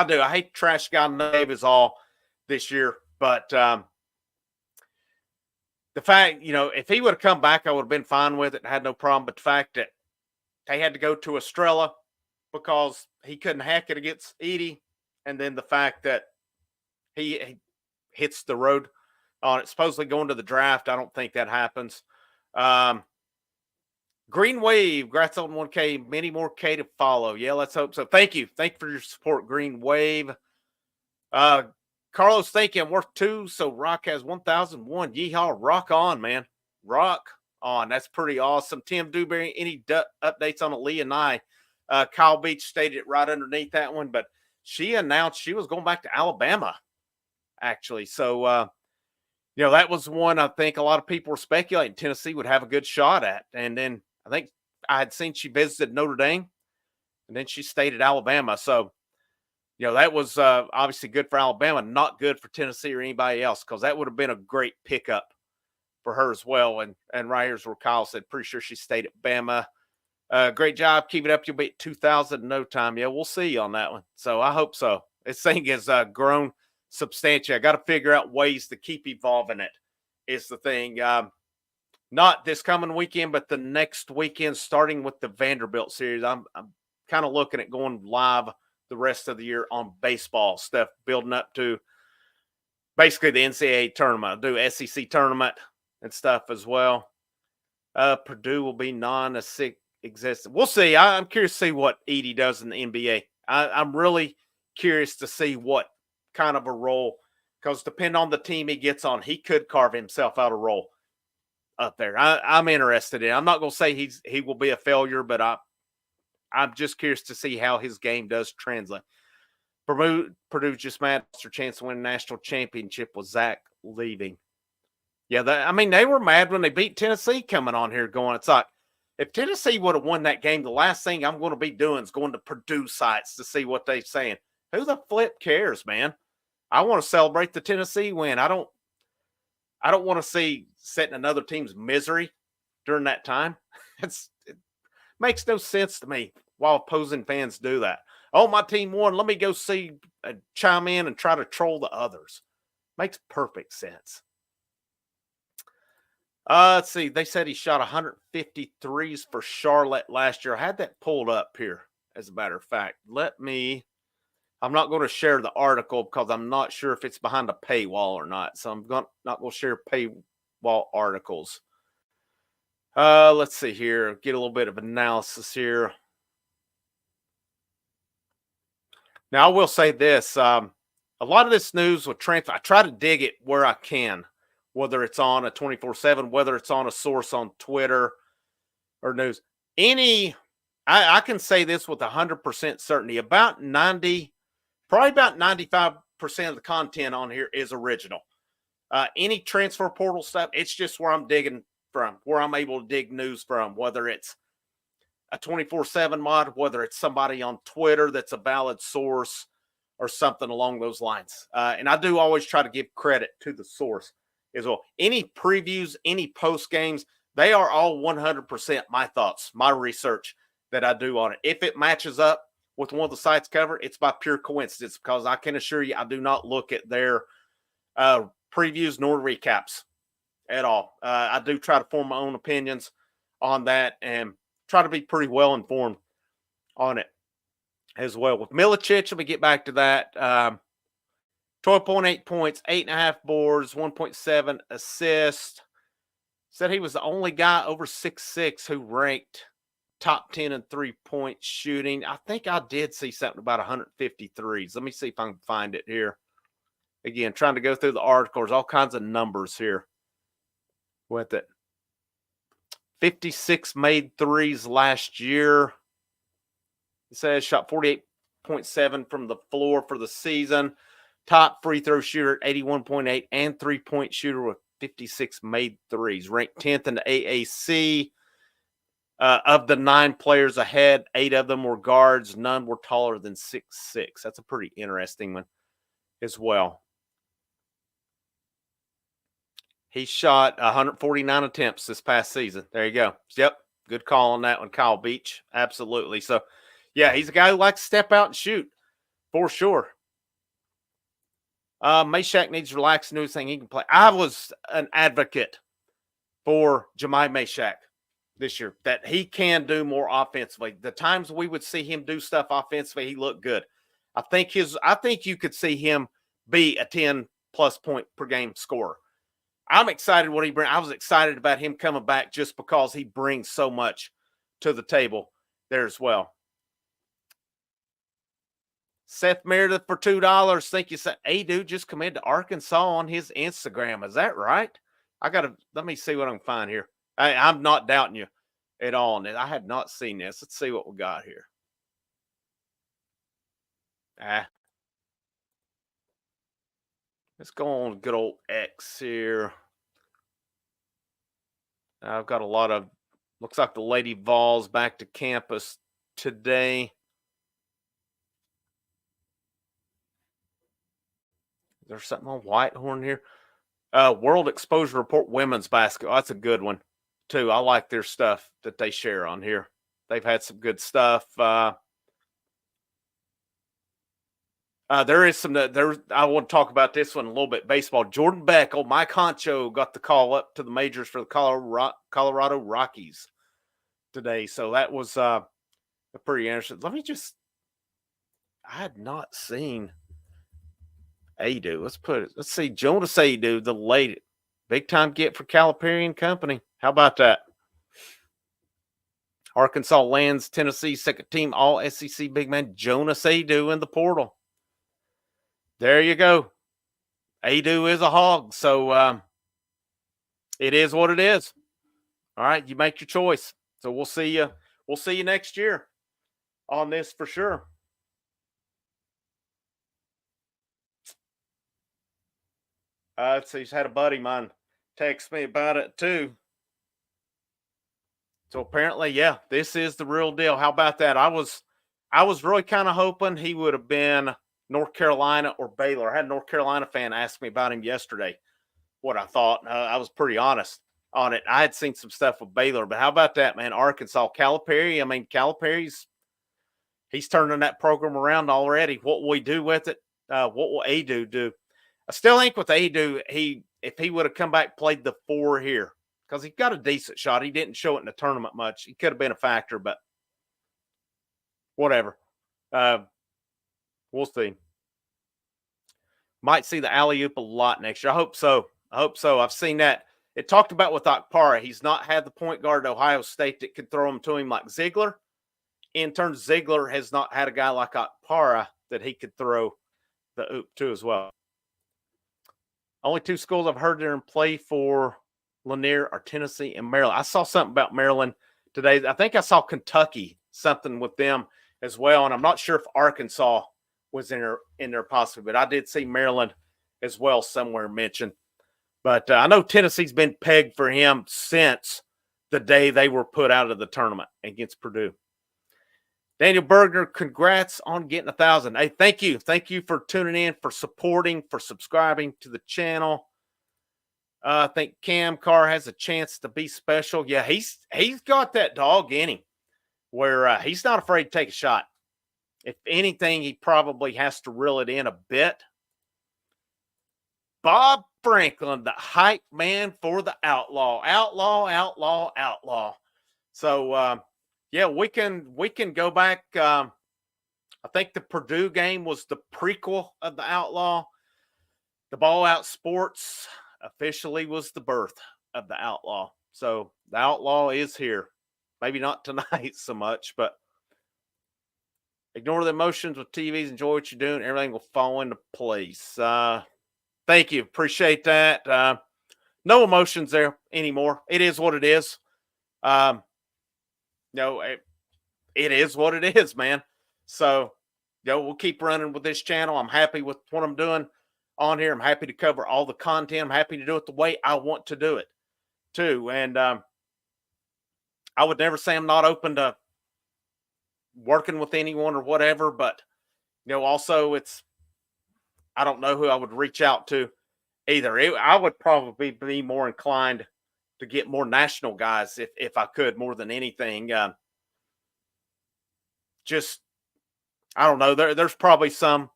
do. I hate trash guy Nave is all this year, but the fact, if he would have come back, I would have been fine with it and had no problem. But the fact that they had to go to Estrella because he couldn't hack it against Edie, and then the fact that he hits the road on it, supposedly going to the draft. I don't think that happens. Green Wave, congrats on 1K, many more K to follow. Yeah, let's hope so. Thank you for your support, Green Wave. Carlos, thank you. I'm worth 2, so Rock has 1,001. Yeehaw, rock on, man. Rock on. That's pretty awesome. Tim Dewberry, any updates on Aaliyah and I? Kyle Beach stated it right underneath that one, but she announced she was going back to Alabama, actually. So, that was one I think a lot of people were speculating Tennessee would have a good shot at. And then I think I had seen she visited Notre Dame, and then she stayed at Alabama. So, that was obviously good for Alabama, not good for Tennessee or anybody else, because that would have been a great pickup for her as well. And right here's where Kyle said, pretty sure she stayed at Bama. Great job. Keep it up. You'll be at 2,000 in no time. Yeah, we'll see you on that one. So I hope so. This thing has grown substantially. I got to figure out ways to keep evolving it is the thing. Not this coming weekend, but the next weekend, starting with the Vanderbilt series. I'm kind of looking at going live the rest of the year on baseball stuff, building up to basically the NCAA tournament. I'll do SEC tournament and stuff as well. Purdue will be non-existent. We'll see. I'm curious to see what Edie does in the NBA. I'm really curious to see what kind of a role, because depending on the team he gets on, he could carve himself out a role up there. I'm interested in. I'm not going to say he will be a failure, but I'm just curious to see how his game does translate. Purdue just mad their chance to win a national championship with Zach leaving. Yeah, they were mad when they beat Tennessee coming on here going, it's like, if Tennessee would have won that game, the last thing I'm going to be doing is going to Purdue sites to see what they're saying. Who the flip cares, man? I want to celebrate the Tennessee win. I don't want to see setting another team's misery during that time. It makes no sense to me while opposing fans do that. Oh, my team won. Let me go chime in and try to troll the others. Makes perfect sense. Let's see. They said he shot 153s for Charlotte last year. I had that pulled up here, as a matter of fact. I'm not going to share the article because I'm not sure if it's behind a paywall or not. So I'm not going to share paywall articles. Let's see here. Get a little bit of analysis here. Now, I will say this. A lot of this news with transfer, I try to dig it where I can, whether it's on a 24/7, whether it's on a source on Twitter or news. I can say this with 100% certainty. Probably about 95% of the content on here is original. Any transfer portal stuff, it's just where I'm digging from, where I'm able to dig news from, whether it's a 24/7 mod, whether it's somebody on Twitter that's a valid source or something along those lines. And I do always try to give credit to the source as well. Any previews, any post games, they are all 100% my thoughts, my research that I do on it. If it matches up with one of the sites covered, it's by pure coincidence because I can assure you I do not look at their previews nor recaps at all. I do try to form my own opinions on that and try to be pretty well informed on it as well. With Milicic, let me get back to that. 12.8 points, 8.5 boards, 1.7 assists. Said he was the only guy over 6'6" who ranked top 10 in 3-point shooting. I think I did see something about 153s. Let me see if I can find it here. Again, trying to go through the articles, all kinds of numbers here with it. 56 made threes last year. It says shot 48.7 from the floor for the season. Top free throw shooter at 81.8 and 3-point shooter with 56 made threes. Ranked 10th in the AAC. Of the 9 players ahead, 8 of them were guards. None were taller than 6'6". That's a pretty interesting one as well. He shot 149 attempts this past season. There you go. Yep. Good call on that one, Kyle Beach. Absolutely. So, yeah, he's a guy who likes to step out and shoot for sure. Meshack needs to relax and do his thing. He can play. I was an advocate for Jemai Meshack this year, that he can do more offensively. The times we would see him do stuff offensively, he looked good. I think you could see him be a 10-plus point per game scorer. I'm excited what he brings. I was excited about him coming back just because he brings so much to the table there as well. Seth Meredith for $2. Thank you. Aidoo just committed to Arkansas on his Instagram. Is that right? Let me see what I can find here. I'm not doubting you at all on it. I have not seen this. Let's see what we got here. Let's go on good old X here. I've got a lot of, looks like the Lady Vols back to campus today. There's something on Whitehorn here. World Exposure Report women's basketball. That's a good one too. I like their stuff that they share on here. They've had some good stuff. There is some. I want to talk about this one a little bit. Baseball. Jordan Beck, Mike Honcho, got the call up to the majors for the Colorado Rockies today. So that was pretty interesting. Let's I had not seen Aidoo. Let's see. Jonas Aidoo, the late big time get for Calipari and company. How about that? Arkansas lands Tennessee's second team all SEC big man Jonas Aidoo in the portal. There you go. Aidoo is a hog. So it is what it is. All right, you make your choice. So we'll see you. We'll see you next year on this for sure. So he's had a buddy of mine text me about it too. So apparently, yeah, this is the real deal. How about that? I was really kind of hoping he would have been North Carolina or Baylor. I had a North Carolina fan ask me about him yesterday, what I thought. I was pretty honest on it. I had seen some stuff with Baylor, but how about that, man? Arkansas, Calipari. I mean, he's turning that program around already. What will he do with it? What will Aidoo do? I still think with Aidoo, if he would have come back, played the 4 here, because he got a decent shot. He didn't show it in the tournament much. He could have been a factor, but whatever. We'll see. Might see the alley oop a lot next year. I hope so. I hope so. I've seen that. It talked about with Okpara. He's not had the point guard at Ohio State that could throw them to him like Ziegler. In turns, Ziegler has not had a guy like Okpara that he could throw the oop to as well. Only two schools I've heard there and play for Lanier are Tennessee and Maryland. I saw something about Maryland today. I think I saw Kentucky, something with them as well. And I'm not sure if Arkansas was in there possibly, but I did see Maryland as well somewhere mentioned. But I know Tennessee's been pegged for him since the day they were put out of the tournament against Purdue. Daniel Bergner, congrats on getting 1,000. Hey, thank you. Thank you for tuning in, for supporting, for subscribing to the channel. I think Cam Carr has a chance to be special. Yeah, he's got that dog in him where he's not afraid to take a shot. If anything, he probably has to reel it in a bit. Bob Franklin, the hype man for the Outlaw. Outlaw. So, yeah, we can go back. I think the Purdue game was the prequel of the Outlaw. The Ball Out Sports officially was the birth of the Outlaw. So the Outlaw is here. Maybe not tonight so much, but ignore the emotions with TVs. Enjoy what you're doing. Everything will fall into place. Thank you. Appreciate that. No emotions there anymore. It is what it is. No, it is what it is, man. So, we'll keep running with this channel. I'm happy with what I'm doing on here. I'm happy to cover all the content. I'm happy to do it the way I want to do it, too. And I would never say I'm not open to working with anyone or whatever, but, also I don't know who I would reach out to either. I would probably be more inclined to get more national guys if I could, more than anything. Just, I don't know. There's probably some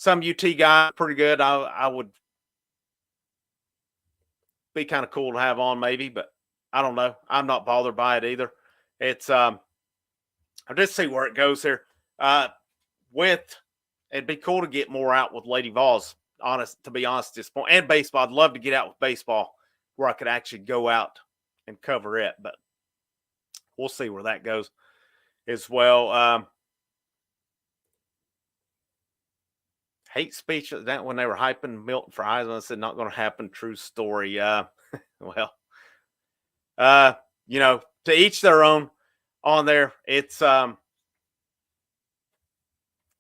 UT guy pretty good. I would be kind of cool to have on maybe, but I don't know. I'm not bothered by it either. It's I'll just see where it goes here. It'd be cool to get more out with Lady Vols, to be honest, at this point. And baseball. I'd love to get out with baseball where I could actually go out and cover it, but we'll see where that goes as well. Hate speech that when they were hyping Milton for Heisman, I said not going to happen. True story. Well, to each their own on there. It's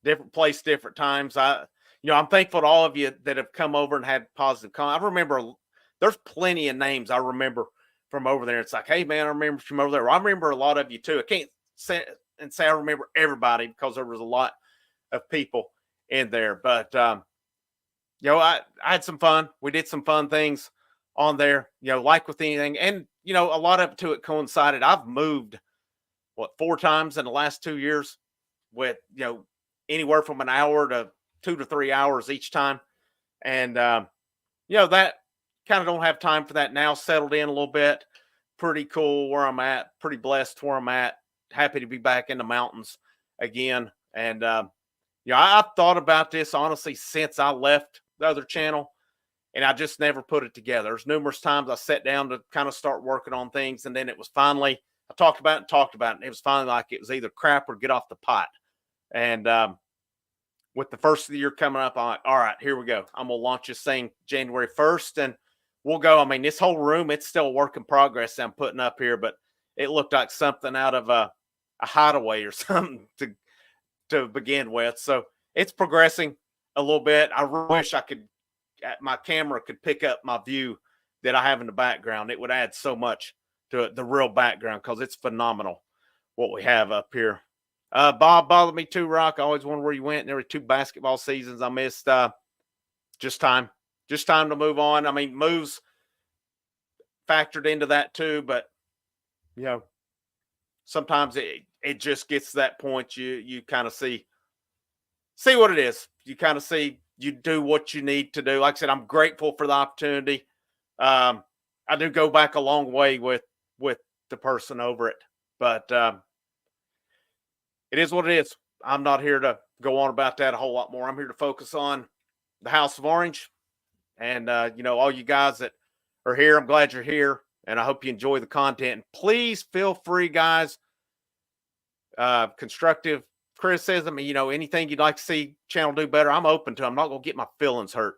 different place, different times. I'm thankful to all of you that have come over and had positive comments. I remember there's plenty of names I remember from over there. It's like, hey man, I remember from over there. Well, I remember a lot of you too. I can't say I remember everybody because there was a lot of people in there, but I had some fun. We did some fun things on there, like with anything. And a lot of it coincided. I've moved 4 times in the last 2 years with anywhere from an hour to 2 to 3 hours each time. And that kind of don't have time for that now. Settled in a little bit. Pretty cool where I'm at. Pretty blessed where I'm at. Happy to be back in the mountains again. And I've thought about this honestly since I left the other channel, and I just never put it together. There's numerous times I sat down to kind of start working on things, and then it was finally, I talked about it, and it was finally like it was either crap or get off the pot. And with the first of the year coming up, I'm like, all right, here we go. I'm going to launch this thing January 1st, and we'll go. I mean, this whole room, it's still a work in progress I'm putting up here, but it looked like something out of a hideaway or something to begin with. So it's progressing a little bit. I wish my camera could pick up my view that I have in the background. It would add so much to the real background because it's phenomenal what we have up here. Bob bothered me too, Rock. I always wondered where you went. There were 2 basketball seasons I missed. Just time to move on. I mean, moves factored into that too, but sometimes it just gets to that point. You kind of see what it is. You kind of see, you do what you need to do. Like I said, I'm grateful for the opportunity. I do go back a long way with the person over it, but it is what it is. I'm not here to go on about that a whole lot more. I'm here to focus on the House of Orange. And, all you guys that are here, I'm glad you're here. And I hope you enjoy the content. And please feel free, guys, constructive criticism, anything you'd like to see channel do better, I'm open to. I'm not going to get my feelings hurt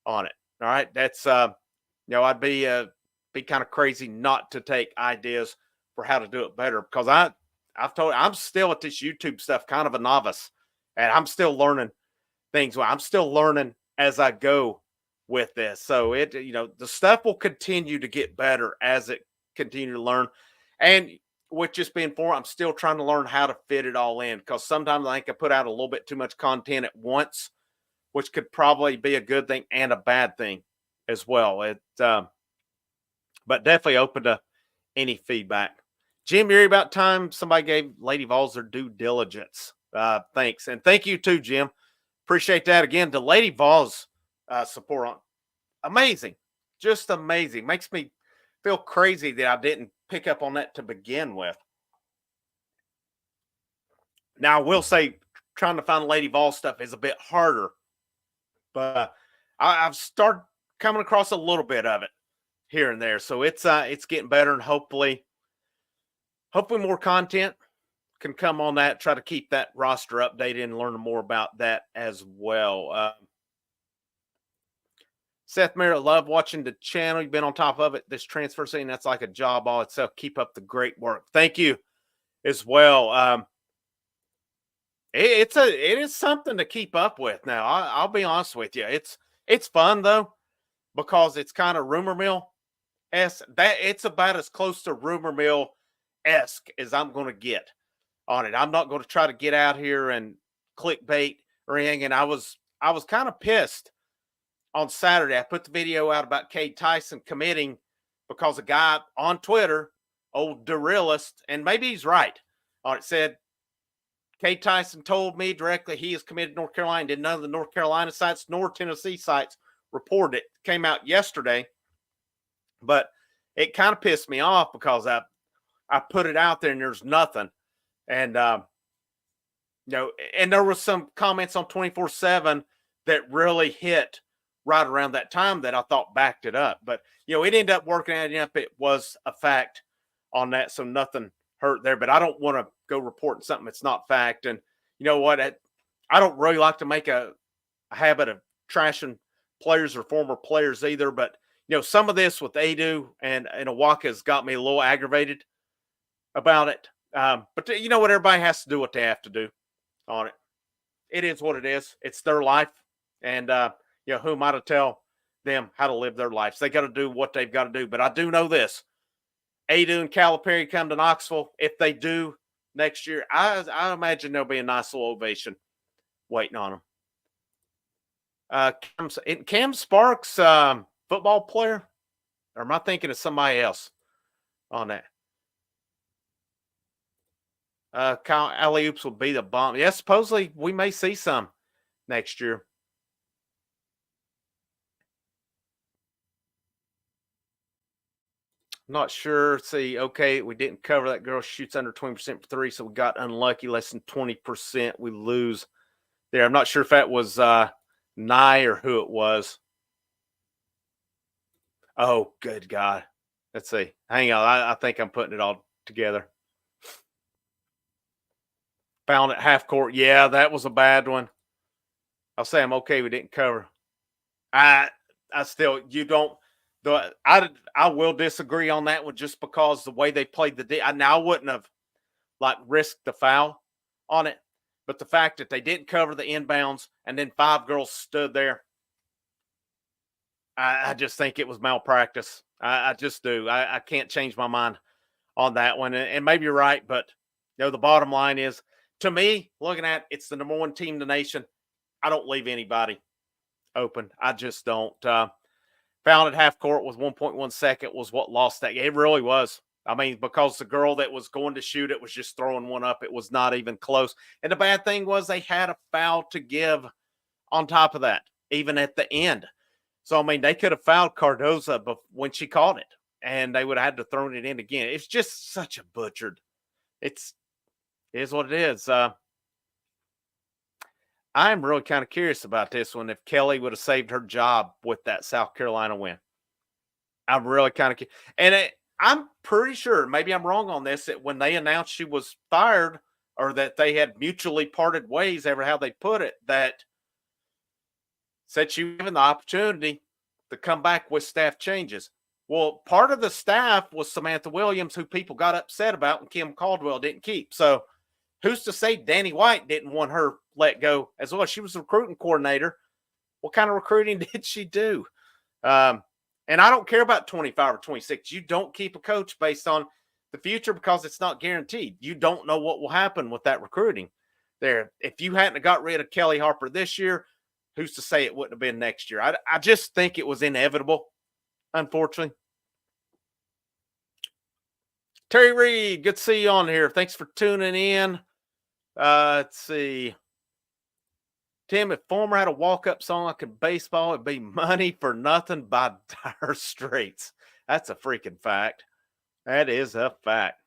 on it. All right. That's, I'd be kind of crazy not to take ideas for how to do it better, because I'm still at this YouTube stuff, kind of a novice, and I'm still learning things. I'm still learning as I go with this. So the stuff will continue to get better as it continue to learn. And with just being I'm still trying to learn how to fit it all in, because sometimes I think I put out a little bit too much content at once, which could probably be a good thing and a bad thing as well. But definitely open to any feedback. Jim, you're about time somebody gave Lady Vols their due diligence. Thanks. And thank you too, Jim. Appreciate that. Again, the Lady Vols support on amazing. Just amazing. Makes me feel crazy that I didn't pick up on that to begin with. Now, I will say trying to find Lady Vols stuff is a bit harder, but I've started coming across a little bit of it here and there. So it's getting better, and hopefully more content can come on that. Try to keep that roster updated and learn more about that as well. Seth Merritt, love watching the channel. You've been on top of it. This transfer scene, that's like a job all itself. Keep up the great work. Thank you as well. It is something to keep up with. Now, I'll be honest with you. It's fun though, because it's kind of rumor mill it's about as close to rumor mill esque as I'm going to get on it. I'm not going to try to get out here and clickbait or anything. And I was kind of pissed on Saturday. I put the video out about Cade Tyson committing because a guy on Twitter, old Derillist, and maybe he's right on it, said Cade Tyson told me directly he is committed to North Carolina. Did none of the North Carolina sites nor Tennessee sites report it. Came out yesterday, but it kind of pissed me off because I put it out there and there's nothing. And, and there was some comments on 24/7 that really hit right around that time that I thought backed it up. But, it ended up working out enough. It was a fact on that. So nothing hurt there, but I don't want to go reporting something that's not fact. And you know what? I don't really like to make a habit of trashing players or former players either. But, some of this with Aidoo and Awaka has got me a little aggravated about it. But you know what? Everybody has to do what they have to do on it. It is what it is. It's their life. And, who am I to tell them how to live their lives? They got to do what they've got to do. But I do know this. Aidoo and Calipari come to Knoxville. If they do next year, I imagine there'll be a nice little ovation waiting on them. Cam Sparks, football player? Or am I thinking of somebody else on that? Kyle alley-oops will be the bomb. Yeah, supposedly we may see some next year. Not sure. See, okay, we didn't cover that girl shoots under 20% for three, so we got unlucky, less than 20%. We lose there. I'm not sure if that was Nye or who it was. Oh, good God. Let's see. Hang on. I think I'm putting it all together. Found it half court. Yeah, that was a bad one. I'll say I'm okay. We didn't cover. I still, you don't. I will disagree on that one just because the way they played now I wouldn't have risked the foul on it, but the fact that they didn't cover the inbounds and then 5 girls stood there, I just think it was malpractice. I just do. I can't change my mind on that one, and maybe you're right, but the bottom line is, to me, looking at it's the number 1 team in the nation. I don't leave anybody open. I just don't. Found at half court with 1.1 second was what lost that game. It really was. I mean, because the girl that was going to shoot it was just throwing one up. It was not even close. And the bad thing was they had a foul to give on top of that, even at the end. So, I mean, they could have fouled Cardoza when she caught it, and they would have had to throw it in again. It's just such a butchered. It is what it is. I'm really kind of curious about this one. If Kelly would have saved her job with that South Carolina win, I'm really kind of, I'm pretty sure, maybe I'm wrong on this, that when they announced she was fired or that they had mutually parted ways, ever how they put it, that said she was given the opportunity to come back with staff changes. Well, part of the staff was Samantha Williams, who people got upset about and Kim Caldwell didn't keep. So who's to say Danny White didn't want her let go as well? She was the recruiting coordinator. What kind of recruiting did she do? Um, and I don't care about 25 or 26. You don't keep a coach based on the future because it's not guaranteed. You don't know what will happen with that recruiting there. If you hadn't got rid of Kelly Harper this year, who's to say it wouldn't have been next year? I just think it was inevitable, unfortunately. Terry Reed, good to see you on here. Thanks for tuning in. Let's see. Tim, if Former had a walk-up song like in baseball, it'd be Money for Nothing by Dire Straits. That's a freaking fact. That is a fact.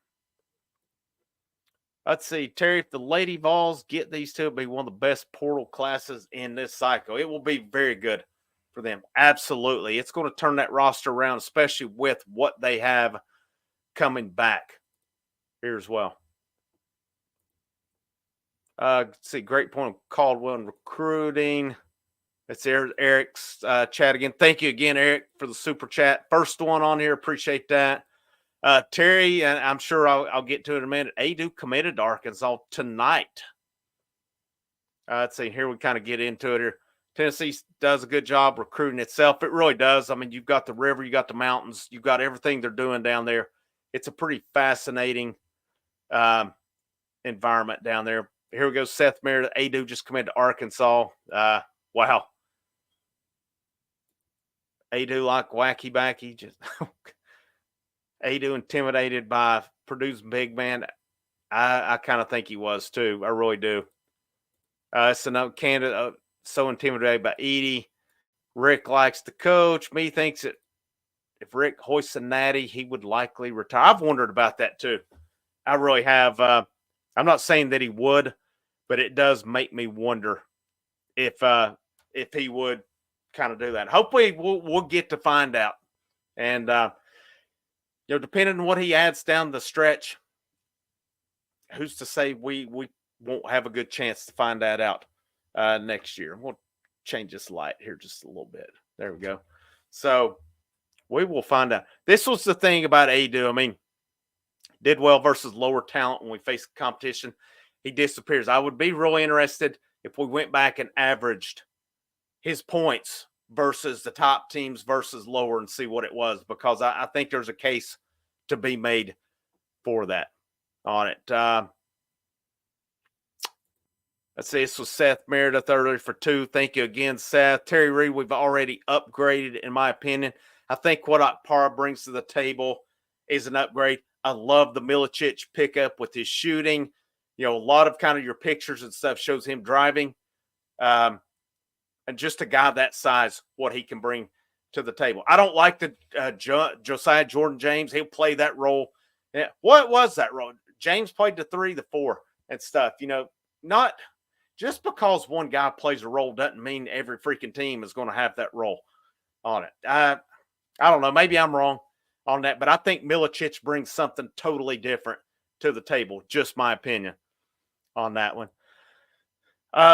Let's see, Terry, if the Lady Vols get these two, it'll be one of the best portal classes in this cycle. It will be very good for them. Absolutely. It's going to turn that roster around, especially with what they have coming back here as well. Let's see, great point of Caldwell and recruiting. That's Eric's chat again. Thank you again, Eric, for the super chat. First one on here. Appreciate that. Terry, and I'm sure I'll get to it in a minute. Aidoo committed to Arkansas tonight. Let's see. Here we kind of get into it here. Tennessee does a good job recruiting itself. It really does. I mean, you've got the river, you got the mountains, you've got everything they're doing down there. It's a pretty fascinating environment down there. Here we go. Seth Meredith. Aidoo just committed to Arkansas. Wow. Aidoo like wacky backy. Just Aidoo intimidated by Purdue's big man. I kind of think he was too. I really do. So no candidate so intimidated by Edie. Rick likes the coach. Me thinks that if Rick hoists a natty, he would likely retire. I've wondered about that too. I really have. I'm not saying that he would, but it does make me wonder if he would kind of do that. Hopefully, we'll get to find out. And depending on what he adds down the stretch, who's to say we won't have a good chance to find that out next year? We'll change this light here just a little bit. There we go. So we will find out. This was the thing about Aidoo. I mean, did well versus lower talent when we faced competition. He disappears. I would be really interested if we went back and averaged his points versus the top teams versus lower and see what it was, because I think there's a case to be made for that on it. Let's see. This was Seth Meredith earlier for 2. Thank you again, Seth. Terry Reed, we've already upgraded, in my opinion. I think what Akpara brings to the table is an upgrade. I love the Milicic pickup with his shooting. A lot of kind of your pictures and stuff shows him driving. And just a guy that size, what he can bring to the table. I don't like the Josiah Jordan James. He'll play that role. Yeah. What was that role? James played the 3, the 4 and stuff. Not just because one guy plays a role doesn't mean every freaking team is going to have that role on it. I don't know. Maybe I'm wrong on that, but I think Milicic brings something totally different to the table. Just my opinion on that one.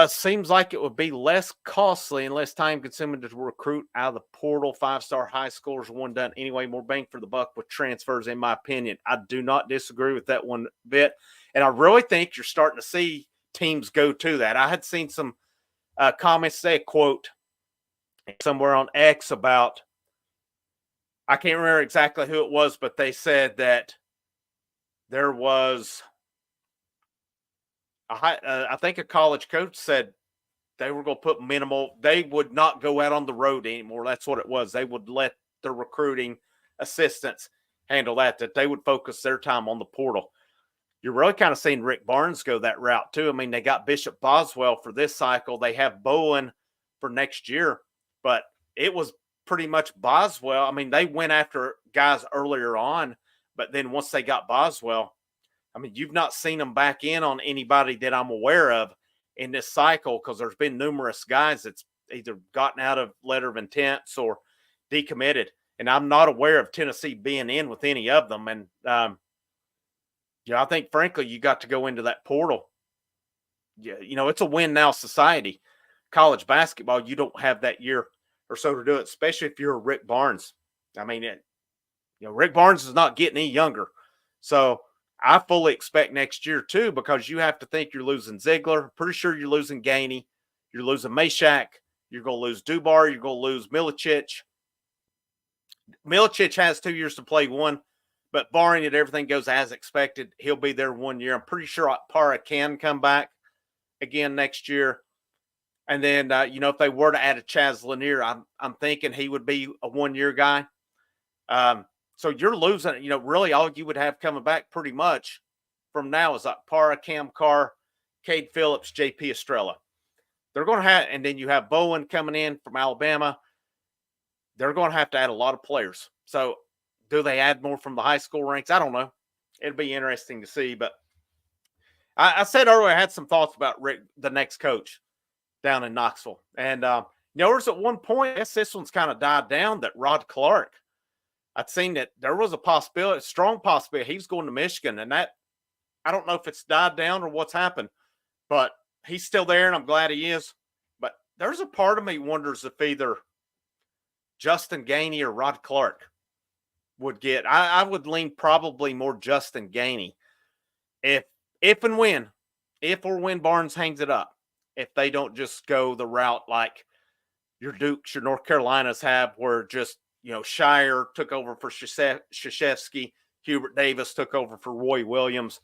Seems like it would be less costly and less time consuming to recruit out of the portal. 5-star high scores, one done anyway. More bang for the buck with transfers, in my opinion. I do not disagree with that one bit. And I really think you're starting to see teams go to that. I had seen some comments, say a quote somewhere on X about, I can't remember exactly who it was, but they said that there was I think a college coach said they were going to put minimal. They would not go out on the road anymore. That's what it was. They would let the recruiting assistants handle that they would focus their time on the portal. You're really kind of seeing Rick Barnes go that route too. I mean, they got Bishop Boswell for this cycle. They have Bowen for next year, but it was pretty much Boswell. I mean, they went after guys earlier on, but then once they got Boswell, I mean, you've not seen them back in on anybody that I'm aware of in this cycle because there's been numerous guys that's either gotten out of letter of intents or decommitted. And I'm not aware of Tennessee being in with any of them. And, I think, frankly, you got to go into that portal. Yeah, it's a win now society. College basketball, you don't have that year or so to do it, especially if you're Rick Barnes. I mean, Rick Barnes is not getting any younger. So I fully expect next year, too, because you have to think you're losing Ziegler. Pretty sure you're losing Gainey. You're losing Meshack. You're going to lose Dubar. You're going to lose Milicic. Milicic has 2 years to play one, but barring that everything goes as expected, he'll be there 1 year. I'm pretty sure Para can come back again next year. And then, if they were to add a Chaz Lanier, I'm thinking he would be a 1 year guy. So you're losing, really all you would have coming back pretty much from now is like Para, Cam Carr, Cade Phillips, JP Estrella. They're going to have, and then you have Bowen coming in from Alabama. They're going to have to add a lot of players. So do they add more from the high school ranks? I don't know. It'll be interesting to see. But I said earlier I had some thoughts about Rick, the next coach down in Knoxville. And, there was at one point, I guess this one's kind of died down, that Rod Clark, I'd seen that there was a possibility, a strong possibility he's going to Michigan. And that, I don't know if it's died down or what's happened, but he's still there and I'm glad he is. But there's a part of me wonders if either Justin Gainey or Rod Clark would get. I would lean probably more Justin Gainey if or when Barnes hangs it up. If they don't just go the route like your Dukes, your North Carolinas have, where just, Shire took over for Krzyzewski, Hubert Davis took over for Roy Williams.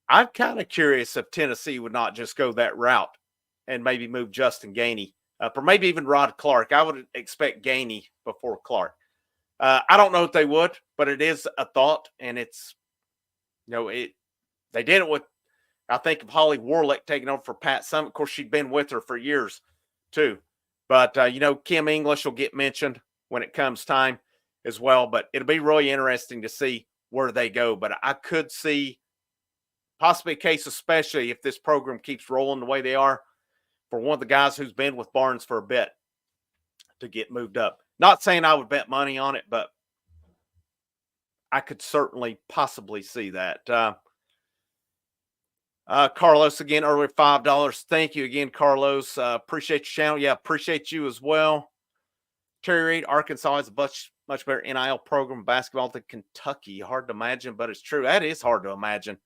I'm kind of curious if Tennessee would not just go that route and maybe move Justin Gainey up, or maybe even Rod Clark. I would expect Gainey before Clark. I don't know if they would, but it is a thought, and it's, they did it with, I think, of Holly Warlick taking over for Pat Summitt. Of course, she'd been with her for years, too. But, Kim English will get mentioned when it comes time as well. But it'll be really interesting to see where they go. But I could see possibly a case, especially if this program keeps rolling the way they are, for one of the guys who's been with Barnes for a bit to get moved up. Not saying I would bet money on it, but I could certainly possibly see that. Carlos, again, earlier, $5. Thank you again, Carlos. Appreciate your channel. Yeah, appreciate you as well. Terry Reed, Arkansas is a much better NIL program basketball than Kentucky. Hard to imagine, but it's true. That is hard to imagine,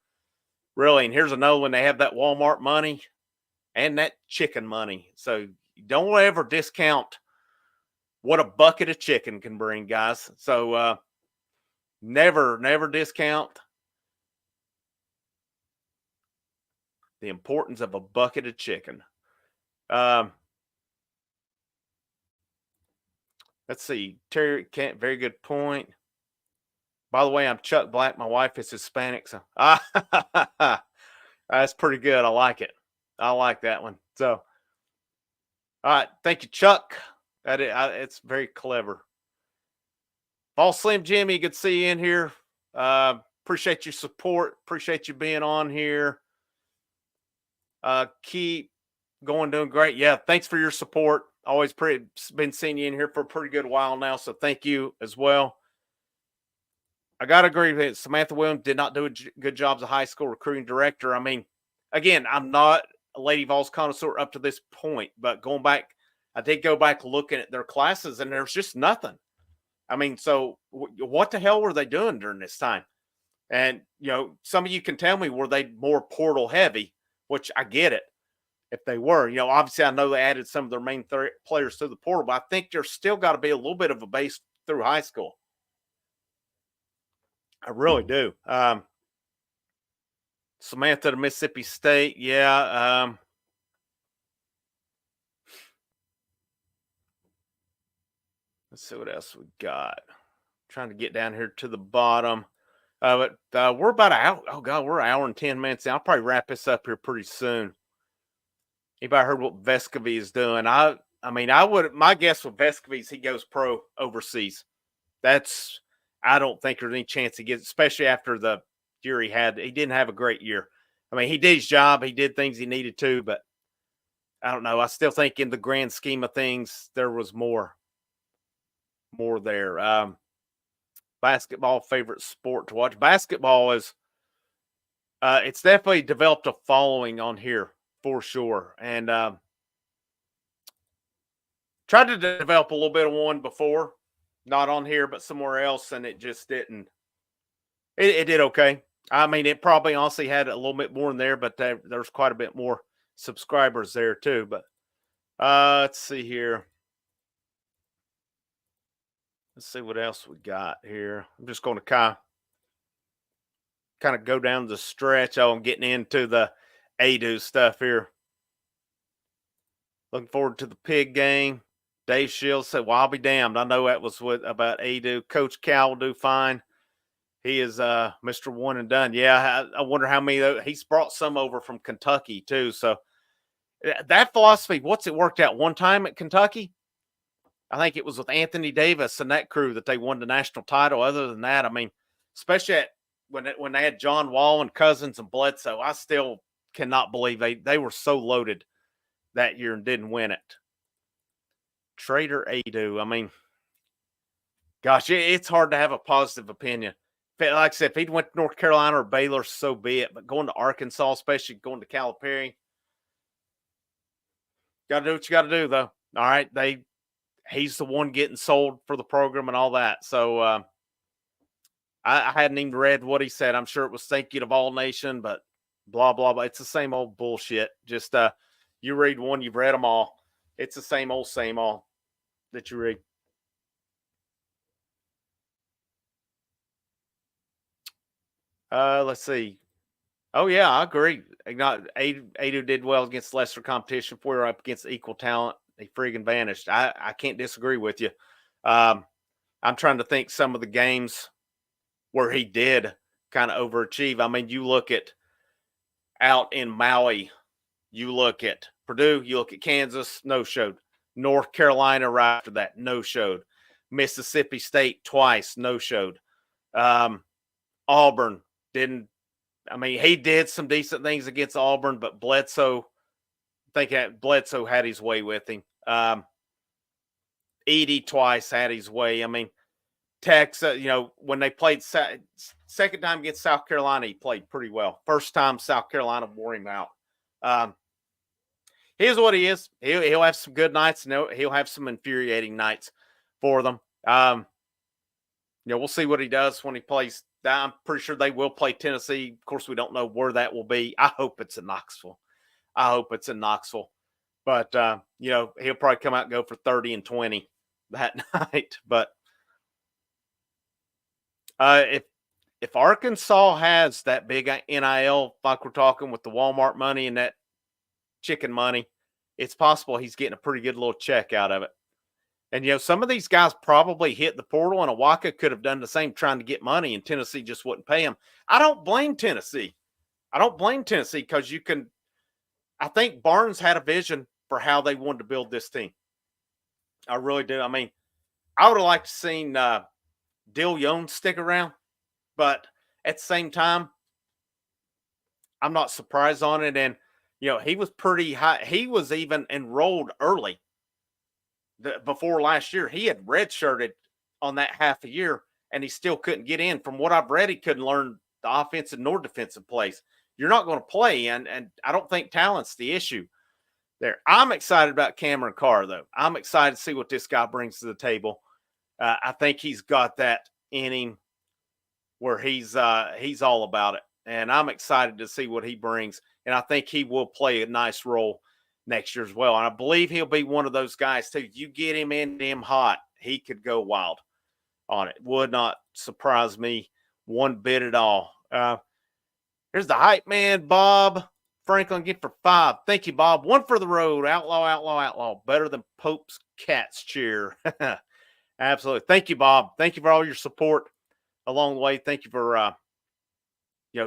really. And here's another one. They have that Walmart money and that chicken money. So don't ever discount what a bucket of chicken can bring, guys. So never discount the importance of a bucket of chicken. Let's see. Terry Kent, very good point. By the way, I'm Chuck Black. My wife is Hispanic. So that's pretty good. I like it. I like that one. So, all right. Thank you, Chuck. It's very clever. Paul Slim Jimmy, good to see you in here. Appreciate your support. Appreciate you being on here. Keep going, doing great. Yeah, thanks for your support. Always been seeing you in here for a pretty good while now, so thank you as well. I got to agree with it. Samantha Williams did not do a good job as a high school recruiting director. I mean, again, I'm not a Lady Vols connoisseur up to this point, but going back, I did go back looking at their classes, and there's just nothing. I mean, so what the hell were they doing during this time? And, some of you can tell me, were they more portal heavy, which I get it. If they were, obviously I know they added some of their main players to the portal, but I think there's still got to be a little bit of a base through high school. I really do. Samantha to Mississippi State. Yeah. Let's see what else we got. Trying to get down here to the bottom. But we're about an hour. Oh, God, we're an hour and 10 minutes now. I'll probably wrap this up here pretty soon. Anybody heard what Vescovy is doing? I mean, my guess with Vescovy is he goes pro overseas. I don't think there's any chance he gets, especially after the year he had. He didn't have a great year. I mean, he did his job. He did things he needed to, but I don't know. I still think in the grand scheme of things, there was more there. Basketball favorite sport to watch. Basketball is it's definitely developed a following on here for sure. And tried to develop a little bit of one before, not on here, but somewhere else, and it just didn't. It did okay. I mean, it probably honestly had a little bit more in there, but there's quite a bit more subscribers there too. But let's see here. Let's see what else we got here. I'm just going to kind of go down the stretch. Oh, I'm getting into the Aidoo stuff here. Looking forward to the pig game. Dave Shields said, "Well, I'll be damned. I know that was what about Aidoo. Coach Cal will do fine. He is Mr. One and Done. Yeah, I wonder how many. He's brought some over from Kentucky too. So that philosophy, what's it worked out one time at Kentucky? I think it was with Anthony Davis and that crew that they won the national title. Other than that, I mean, especially when they had John Wall and Cousins and Bledsoe, I still cannot believe they were so loaded that year and didn't win it. Trader Aidoo. I mean, gosh, it's hard to have a positive opinion. Like I said, if he'd went to North Carolina or Baylor, so be it. But going to Arkansas, especially going to Calipari, got to do what you got to do, though. All right, he's the one getting sold for the program and all that. So I hadn't even read what he said. I'm sure it was thank you to Vol Nation, but blah blah blah. It's the same old bullshit. Just you read one, you've read them all. It's the same old that you read. Let's see. Oh yeah, I agree. Aidoo did well against lesser competition. If we were up against equal talent, he friggin' vanished. I can't disagree with you. Um, I'm trying to think some of the games where he did kind of overachieve. I mean, you look at out in Maui, you look at Purdue, you look at Kansas, no showed. North Carolina right after that, no showed. Mississippi State twice, no showed. Auburn didn't. I mean, he did some decent things against Auburn, but Bledsoe, I think Bledsoe had his way with him. Edie twice had his way. I mean, Texas, when they played second time against South Carolina, he played pretty well. First time South Carolina wore him out. Here's what he is. He'll have some good nights, and he'll have some infuriating nights for them. We'll see what he does when he plays. I'm pretty sure they will play Tennessee. Of course, we don't know where that will be. I hope it's in Knoxville. But he'll probably come out and go for 30 and 20 that night. But if Arkansas has that big NIL, like we're talking with the Walmart money and that chicken money, it's possible he's getting a pretty good little check out of it. And, some of these guys probably hit the portal, and Awaka could have done the same trying to get money, and Tennessee just wouldn't pay him. I don't blame Tennessee. Because I think Barnes had a vision for how they wanted to build this team. I really do. I mean, I would have liked to seen Dill Young stick around, but at the same time, I'm not surprised on it. And, he was pretty high. He was even enrolled early. Before last year, he had redshirted on that half a year, and he still couldn't get in. From what I've read, he couldn't learn the offensive nor defensive plays. You're not going to play, and I don't think talent's the issue there. I'm excited about Cameron Carr, though. I'm excited to see what this guy brings to the table. I think he's got that in him where he's all about it, and I'm excited to see what he brings. And I think he will play a nice role next year as well. And I believe he'll be one of those guys too. You get him in him hot, he could go wild on it. Would not surprise me one bit at all. Here's the hype man, Bob Franklin, get for 5. Thank you, Bob. 1 for the road. Outlaw, outlaw, outlaw. Better than Pope's Cats cheer. Absolutely. Thank you, Bob. Thank you for all your support along the way. Thank you for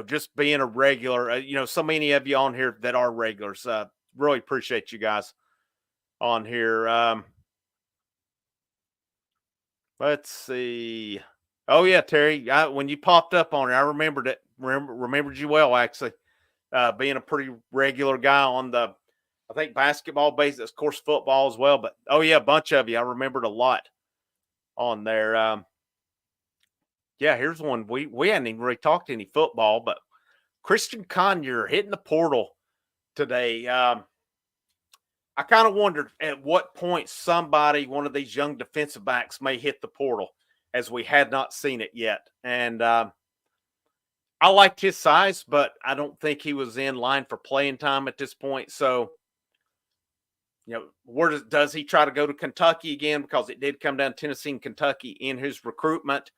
just being a regular. So many of you on here that are regulars. Really appreciate you guys on here. Let's see. Oh yeah, Terry. When you popped up on it, I remembered it. Remembered you well, actually. being a pretty regular guy on the, I think, basketball basis, of course, football as well. But oh yeah, a bunch of you. I remembered a lot on there. Yeah, here's one. We hadn't even really talked any football, but Christian Conyer hitting the portal today. I kind of wondered at what point somebody, one of these young defensive backs, may hit the portal, as we had not seen it yet. And I liked his size, but I don't think he was in line for playing time at this point. So, where does he try to go to Kentucky again? Because it did come down to Tennessee and Kentucky in his recruitment.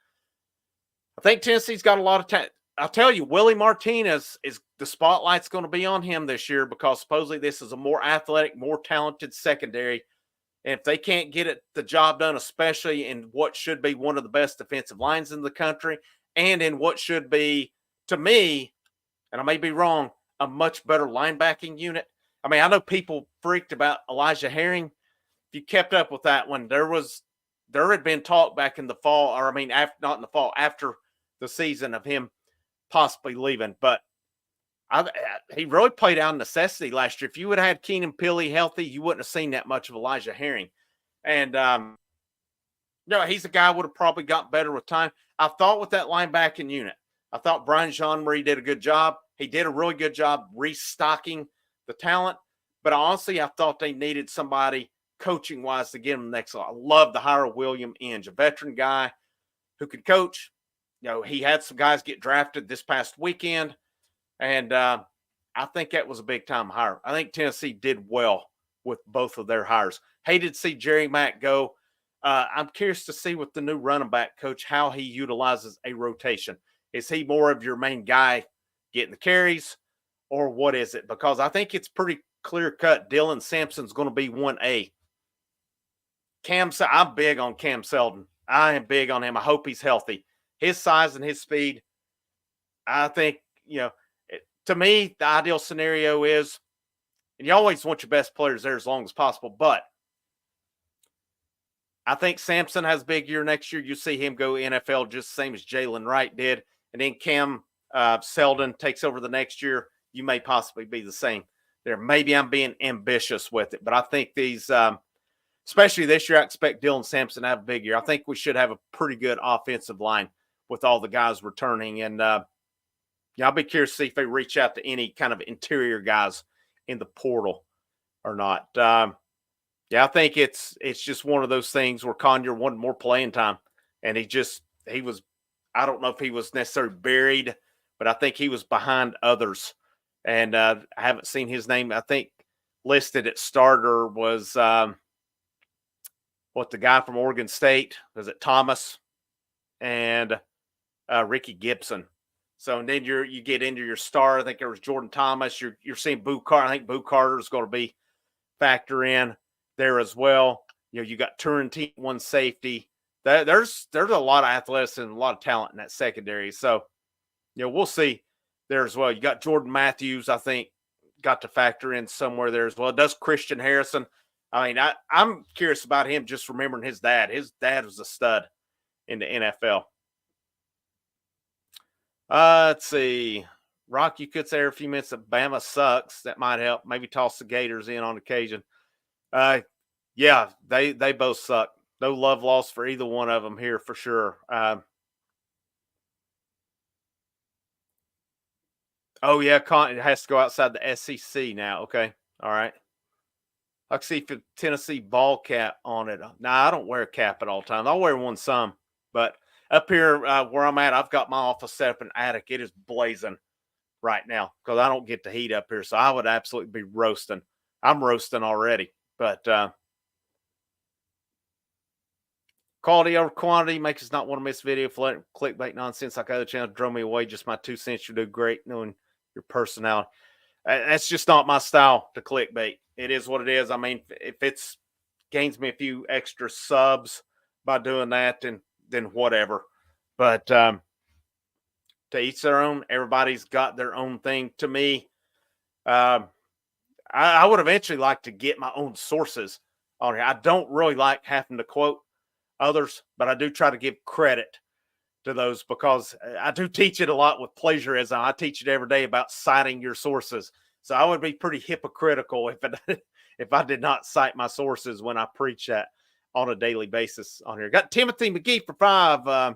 I think Tennessee's got a lot of talent. I'll tell you, Willie Martinez is the spotlight's going to be on him this year because supposedly this is a more athletic, more talented secondary. And if they can't get the job done, especially in what should be one of the best defensive lines in the country, and in what should be, to me, and I may be wrong, a much better linebacking unit. I mean, I know people freaked about Elijah Herring. If you kept up with that one, there had been talk back in the fall, or I mean, not in the fall, after the season, of him possibly leaving. But he really played out of necessity last year. If you would have had Keenan Pili healthy, you wouldn't have seen that much of Elijah Herring. And he's a guy who would have probably got better with time. I thought with that linebacking unit, I thought Brian Jean-Marie did a good job. He did a really good job restocking the talent. But honestly, I thought they needed somebody coaching-wise to get him the next level. I love the hire of William Inge, a veteran guy who could coach. He had some guys get drafted this past weekend. And I think that was a big-time hire. I think Tennessee did well with both of their hires. Hated to see Jerry Mack go. I'm curious to see with the new running back coach how he utilizes a rotation. Is he more of your main guy getting the carries, or what is it? Because I think it's pretty clear-cut Dylan Sampson's going to be 1A. I'm big on Cam Seldon. I am big on him. I hope he's healthy. His size and his speed, I think, to me, the ideal scenario is, and you always want your best players there as long as possible, but I think Sampson has a big year next year. You see him go NFL just the same as Jalen Wright did. And then Cam Seldon takes over the next year. You may possibly be the same there. Maybe I'm being ambitious with it, but I think these, especially this year, I expect Dylan Sampson to have a big year. I think we should have a pretty good offensive line with all the guys returning. And I'll be curious to see if they reach out to any kind of interior guys in the portal or not. I think it's just one of those things where Conyer wanted more playing time, and he was, I don't know if he was necessarily buried, but I think he was behind others. And I haven't seen his name. I think listed at starter was the guy from Oregon State, was it Thomas and Ricky Gibson. So, and then you get into your star. I think there was Jordan Thomas. You're seeing Boo Carter. I think Boo Carter is going to be factor in there as well. You got Turrentine, one safety. There's a lot of athleticism and a lot of talent in that secondary. So, we'll see there as well. You got Jordan Matthews, I think, got to factor in somewhere there as well. Does Christian Harrison. I mean, I'm curious about him just remembering his dad. His dad was a stud in the NFL. Let's see. Rock, you could say every few minutes that Bama sucks. That might help. Maybe toss the Gators in on occasion. Yeah, they both suck. No love lost for either one of them here for sure. It has to go outside the SEC now. Okay, all right. I can see if a Tennessee ball cap on it. Nah, I don't wear a cap at all times. I'll wear one some, but up here where I'm at, I've got my office set up in the attic. It is blazing right now because I don't get the heat up here, so I would absolutely be roasting. I'm roasting already, but quality over quantity makes us not want to miss video for clickbait nonsense like other channels drove me away. Just my 2 cents. You do great knowing your personality. That's just not my style to clickbait. It is what it is. I mean, if it's gains me a few extra subs by doing that, then whatever. But to each their own. Everybody's got their own thing. To me, I would eventually like to get my own sources on here. I don't really like having to quote others, but I do try to give credit to those because I do teach it a lot with plagiarism. I teach it every day about citing your sources. So I would be pretty hypocritical if I did not cite my sources when I preach that on a daily basis on here. Got Timothy McGee for 5.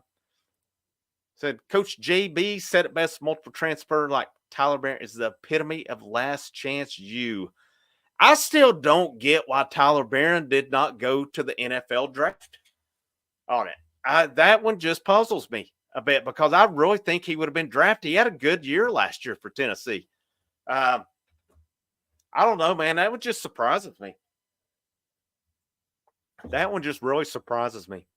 Said Coach JB said it best: multiple transfer like Tyler Barron is the epitome of last chance you. I still don't get why Tyler Barron did not go to the NFL draft on it. That one just puzzles me a bit because I really think he would have been drafted. He had a good year last year for Tennessee. I don't know, man. That one just surprises me. That one just really surprises me.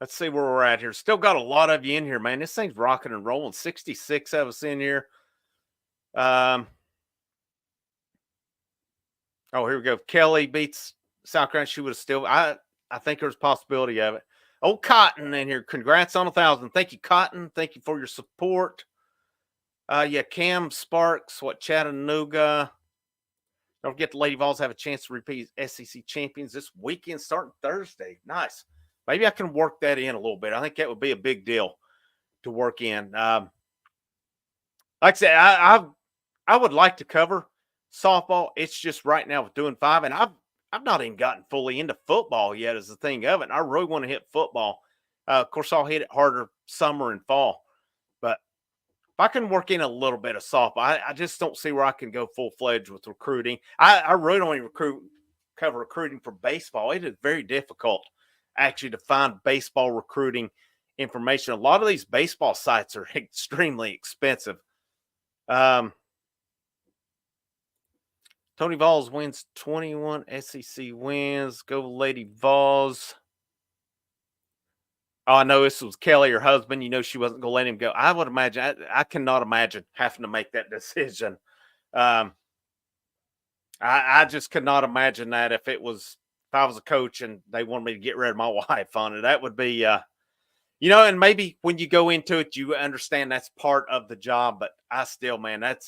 Let's see where we're at here. Still got a lot of you in here, man. This thing's rocking and rolling. 66 of us in here. Oh, here we go. If Kelly beats South Carolina, she would have still. I think there's a possibility of it. Oh, Cotton in here. Congrats on 1,000. Thank you, Cotton. Thank you for your support. Yeah, Cam Sparks, Chattanooga. Don't forget the Lady Vols have a chance to repeat SEC champions this weekend starting Thursday. Nice. Maybe I can work that in a little bit. I think that would be a big deal to work in. Like I said, I would like to cover softball. It's just right now with doing 5, and I've not even gotten fully into football yet is the thing of it. And I really want to hit football. Of course, I'll hit it harder summer and fall. But if I can work in a little bit of softball, I just don't see where I can go full-fledged with recruiting. I really don't even cover recruiting for baseball. It is very difficult actually to find baseball recruiting information. A lot of these baseball sites are extremely expensive. Tony Vols wins 21 SEC wins. Go Lady Vols. Oh, I know this was Kelly, her husband. You know she wasn't going to let him go. I would imagine. I cannot imagine having to make that decision. I just could not imagine that if I was a coach and they wanted me to get rid of my wife on it. That would be, and maybe when you go into it, you understand that's part of the job. But I still, man, that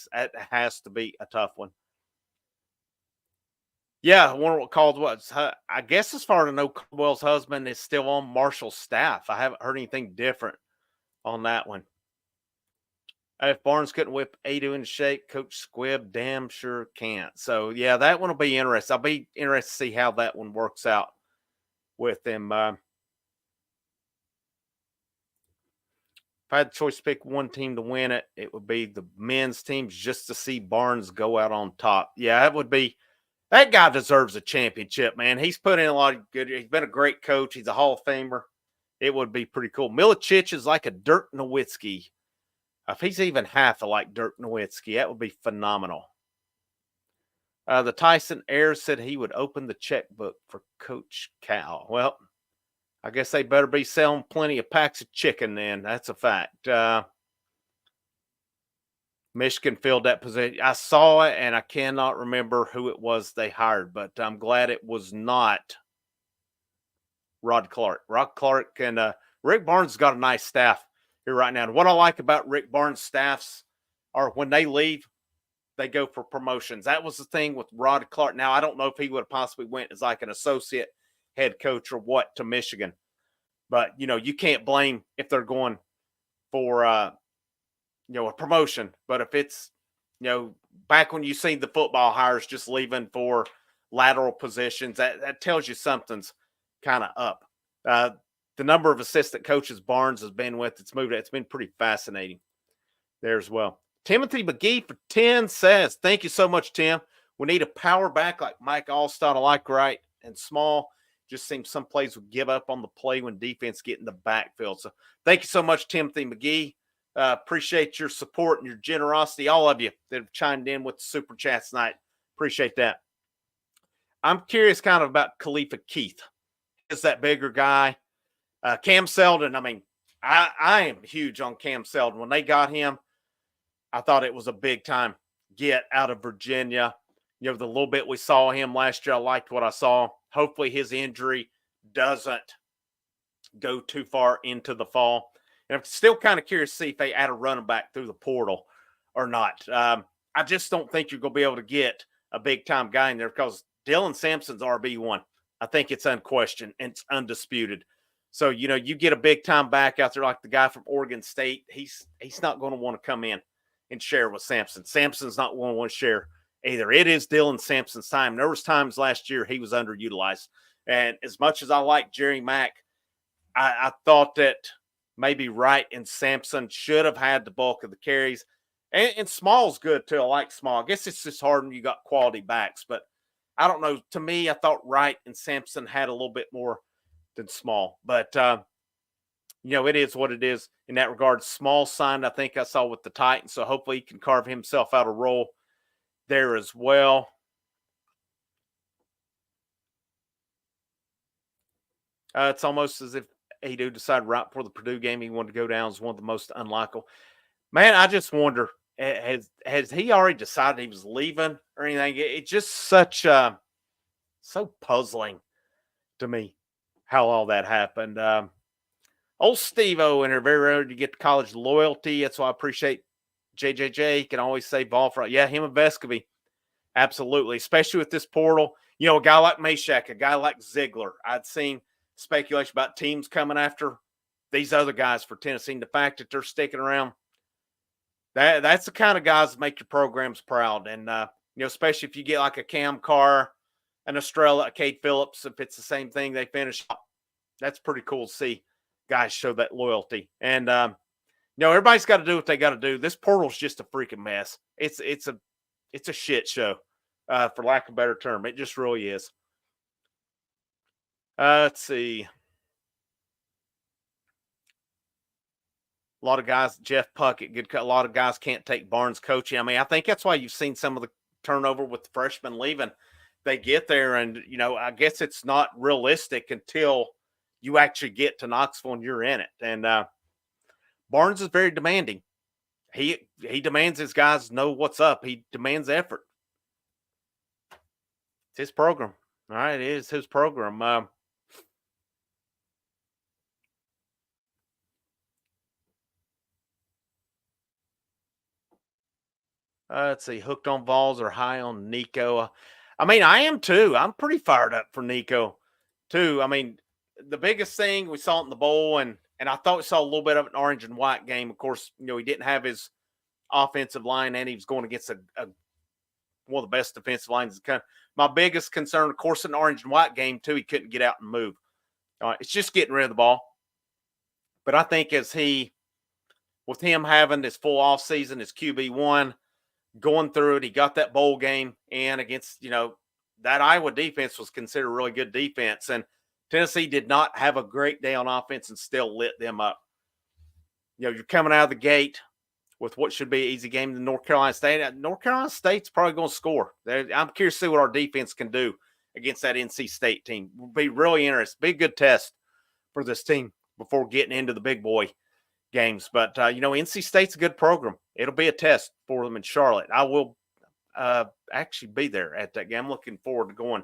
has to be a tough one. Yeah, I wonder what Caldwell's. I guess as far as I know, Caldwell's husband is still on Marshall's staff. I haven't heard anything different on that one. If Barnes couldn't whip Aidoo into shape, Coach Squibb damn sure can't. So, yeah, that one will be interesting. I'll be interested to see how that one works out with them. If I had the choice to pick one team to win it, it would be the men's teams just to see Barnes go out on top. Yeah, that would be. That guy deserves a championship, man. He's put in a lot of good. He's been a great coach. He's a Hall of Famer. It would be pretty cool. Milicic is like a Dirk Nowitzki. If he's even half like Dirk Nowitzki, that would be phenomenal. The Tyson heir said he would open the checkbook for Coach Cal. Well, I guess they better be selling plenty of packs of chicken then. That's a fact. Michigan filled that position. I saw it, and I cannot remember who it was they hired, but I'm glad it was not Rod Clark. Rod Clark and Rick Barnes got a nice staff here right now. And what I like about Rick Barnes' staffs are when they leave, they go for promotions. That was the thing with Rod Clark. Now, I don't know if he would have possibly went as like an associate head coach or what to Michigan. But, you can't blame if they're going for a promotion. But if it's, back when you see the football hires just leaving for lateral positions, that tells you something's kind of up. The number of assistant coaches Barnes has been with, it's been pretty fascinating there as well. Timothy McGee for 10 says, thank you so much, Tim. We need a power back like Mike Allstott. I like right and small. Just seems some plays would give up on the play when defense get in the backfield. So thank you so much, Timothy McGee. Appreciate your support and your generosity. All of you that have chimed in with the super chats tonight. Appreciate that. I'm curious kind of about Khalifa Keith. Is that bigger guy? Cam Seldon, I mean, I am huge on Cam Seldon. When they got him, I thought it was a big-time get out of Virginia. The little bit we saw him last year, I liked what I saw. Hopefully his injury doesn't go too far into the fall. And I'm still kind of curious to see if they add a running back through the portal or not. I just don't think you're going to be able to get a big-time guy in there because Dylan Sampson's RB1. I think it's unquestioned and it's undisputed. So, you get a big time back out there like the guy from Oregon State. He's not going to want to come in and share with Sampson. Sampson's not going to want to share either. It is Dylan Sampson's time. There was times last year he was underutilized. And as much as I like Jerry Mack, I thought that maybe Wright and Sampson should have had the bulk of the carries. And Small's good too. I like Small. I guess it's just hard when you got quality backs. But I don't know. To me, I thought Wright and Sampson had a little bit more than Small. But, it is what it is in that regard. Small signed, I think I saw with the Titans. So hopefully he can carve himself out a role there as well. It's almost as if Aidoo decided right before the Purdue game he wanted to go down as one of the most unlikable. Man, I just wonder, has he already decided he was leaving or anything? It's just so puzzling to me how all that happened. Old Steve-O in there, very rare to get to college loyalty. That's why I appreciate JJJ. He can always say ball front. Yeah, him and Vescovy. Absolutely. Especially with this portal. A guy like Meshack, a guy like Ziegler. I'd seen speculation about teams coming after these other guys for Tennessee. And the fact that they're sticking around, that's the kind of guys that make your programs proud. And, especially if you get like a Cam Carr, an Estrella, a Cade Phillips, if it's the same thing they finish, that's pretty cool to see guys show that loyalty. And, everybody's got to do what they got to do. This portal's just a freaking mess. It's a shit show, for lack of a better term. It just really is. Let's see. A lot of guys, Jeff Puckett, good cut. A lot of guys can't take Barnes coaching. I mean, I think that's why you've seen some of the turnover with the freshmen leaving. They get there, and I guess it's not realistic until you actually get to Knoxville and you're in it. And Barnes is very demanding. He demands his guys know what's up. He demands effort. It's his program. All right, it is his program. Let's see. Hooked on Vols or high on Nico? I mean, I am too. I'm pretty fired up for Nico too. I mean, the biggest thing we saw it in the bowl, and I thought we saw a little bit of an orange and white game. Of course, he didn't have his offensive line, and he was going against one of the best defensive lines. My biggest concern, of course, in the orange and white game too, he couldn't get out and move. It's just getting rid of the ball. But I think with him having this full off season, his QB1, going through it, he got that bowl game, and against that Iowa defense was considered a really good defense, and Tennessee did not have a great day on offense and still lit them up. You're coming out of the gate with what should be an easy game to North Carolina State. North Carolina State's probably going to score. I'm curious to see what our defense can do against that NC State team. Will be really interesting. Be a good test for this team before getting into the big boy games. But, NC State's a good program. It'll be a test for them in Charlotte. I will actually be there at that game. I'm looking forward to going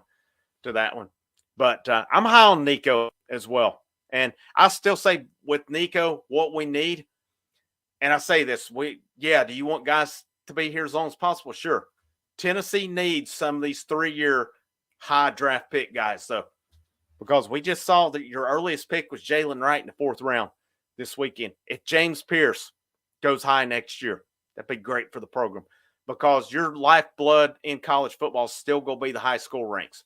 to that one. But I'm high on Nico as well. And I still say with Nico, what we need, and I say this, do you want guys to be here as long as possible? Sure. Tennessee needs some of these 3-year high draft pick guys, though, because we just saw that your earliest pick was Jalen Wright in the 4th round this weekend. If James Pierce goes high next year, that'd be great for the program, because your lifeblood in college football is still going to be the high school ranks.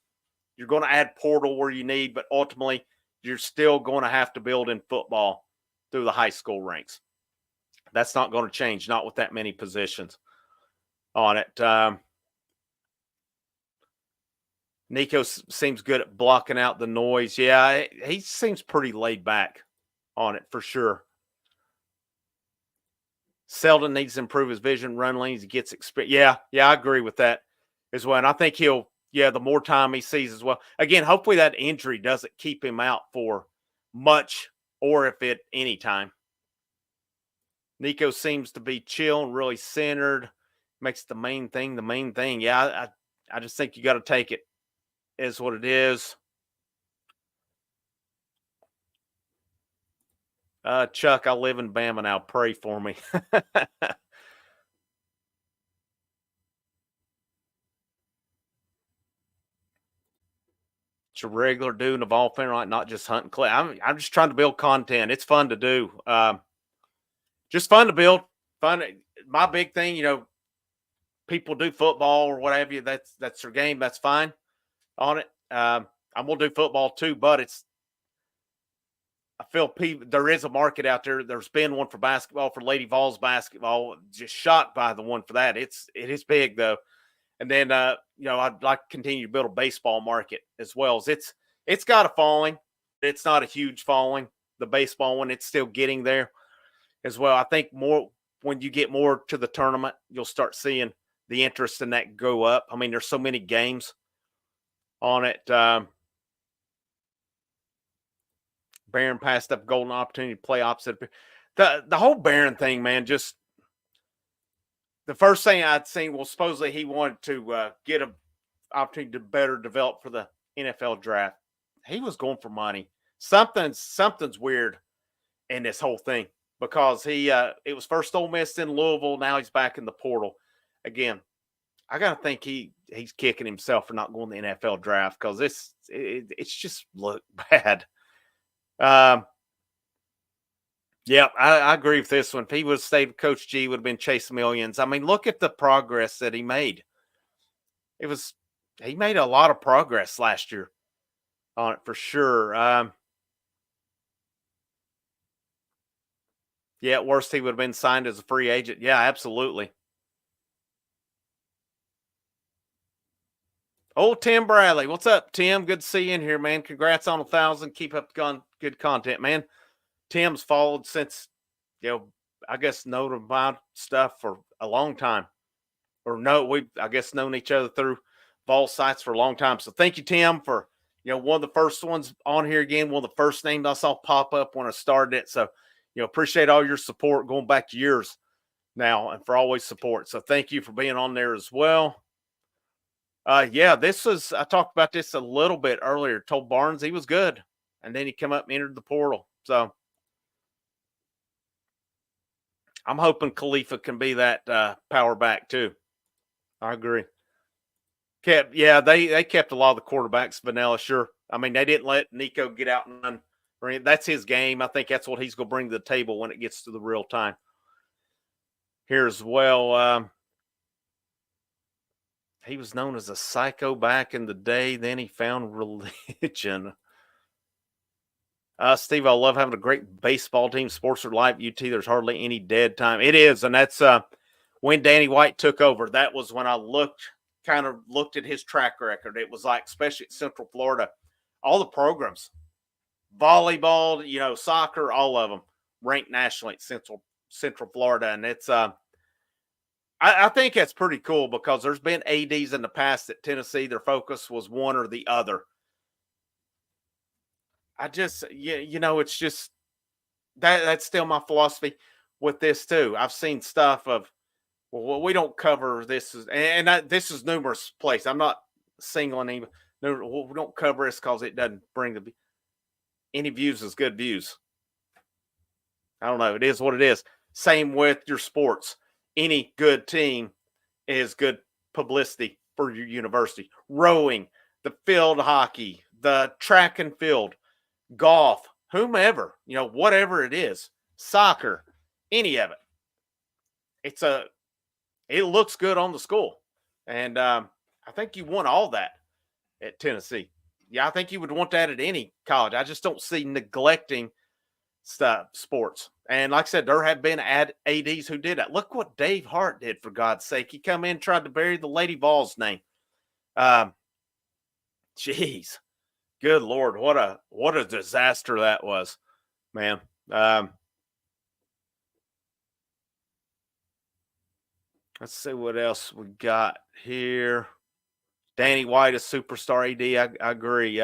You're going to add portal where you need, but ultimately you're still going to have to build in football through the high school ranks. That's not going to change, not with that many positions on it. Nico seems good at blocking out the noise. Yeah, he seems pretty laid back on it for sure. Selden needs to improve his vision, run lanes, he gets experience. Yeah, I agree with that as well. And I think the more time he sees as well. Again, hopefully that injury doesn't keep him out for much, or if it any time. Nico seems to be chill and really centered. Makes the main thing the main thing. Yeah, I just think you got to take it as what it is. Chuck, I live in Bama now. Pray for me. It's a regular dude in a Vol fan, right? Not just hunting clay. I'm just trying to build content. It's fun to do. Just fun to build. Fun. My big thing, people do football or whatever. That's their game. That's fine on it. I'm gonna do football too, but I feel there is a market out there. There's been one for basketball, for Lady Vols basketball. Just shocked by the one for that. It is big though. And then I'd like to continue to build a baseball market as well. As it's got a following. It's not a huge following. The baseball one, it's still getting there as well. I think more when you get more to the tournament, you'll start seeing the interest in that go up. I mean, there's so many games on it. Barron passed up golden opportunity to play opposite. The whole Barron thing, man, just the first thing I'd seen, well, supposedly he wanted to get an opportunity to better develop for the NFL draft. He was going for money. Something's weird in this whole thing because it was first Ole Miss in Louisville. Now he's back in the portal again. I gotta think he's kicking himself for not going to the NFL draft because it's just look bad. Yeah, I agree with this one. If he would have stayed with Coach G, would have been chasing millions. I mean, look at the progress that he made. He made a lot of progress last year on it for sure. Yeah, at worst, he would have been signed as a free agent. Yeah, absolutely. Old Tim Bradley. What's up, Tim? Good to see you in here, man. Congrats on 1,000. Keep up good content, man. Tim's followed since, I guess known about stuff for a long time. We've, I guess, known each other through Vol sites for a long time. So thank you, Tim, for, one of the first ones on here again, one of the first names I saw pop up when I started it. So, appreciate all your support going back years now and for always support. So thank you for being on there as well. I talked about this a little bit earlier. Told Barnes he was good. And then he come up and entered the portal. So I'm hoping Khalifa can be that power back too. I agree. They kept a lot of the quarterbacks vanilla, sure. I mean, they didn't let Nico get out and run. That's his game. I think that's what he's going to bring to the table when it gets to the real time. Here as well, he was known as a psycho back in the day. Then he found religion. Steve, I love having a great baseball team. Sports are live UT. There's hardly any dead time. It is, and that's when Danny White took over. That was when I looked at his track record. It was like, especially at Central Florida, all the programs, volleyball, soccer, all of them ranked nationally at Central Florida, and it's I think that's pretty cool because there's been ADs in the past at Tennessee. Their focus was one or the other. I just, it's just that's still my philosophy with this too. I've seen stuff of, well, we don't cover this, this is numerous places. I'm not singling any. No, we don't cover this because it doesn't bring any views is good views. I don't know. It is what it is. Same with your sports. Any good team is good publicity for your university. Rowing, the field hockey, the track and field, golf, whomever, whatever it is, soccer, any of it. It looks good on the school. And I think you want all that at Tennessee. Yeah, I think you would want that at any college. I just don't see neglecting sports. And like I said, there have been ADs who did that. Look what Dave Hart did, for God's sake. He come in, tried to bury the Lady Vols name. Jeez. Good Lord, what a disaster that was, man. Let's see what else we got here. Danny White is superstar AD. I agree.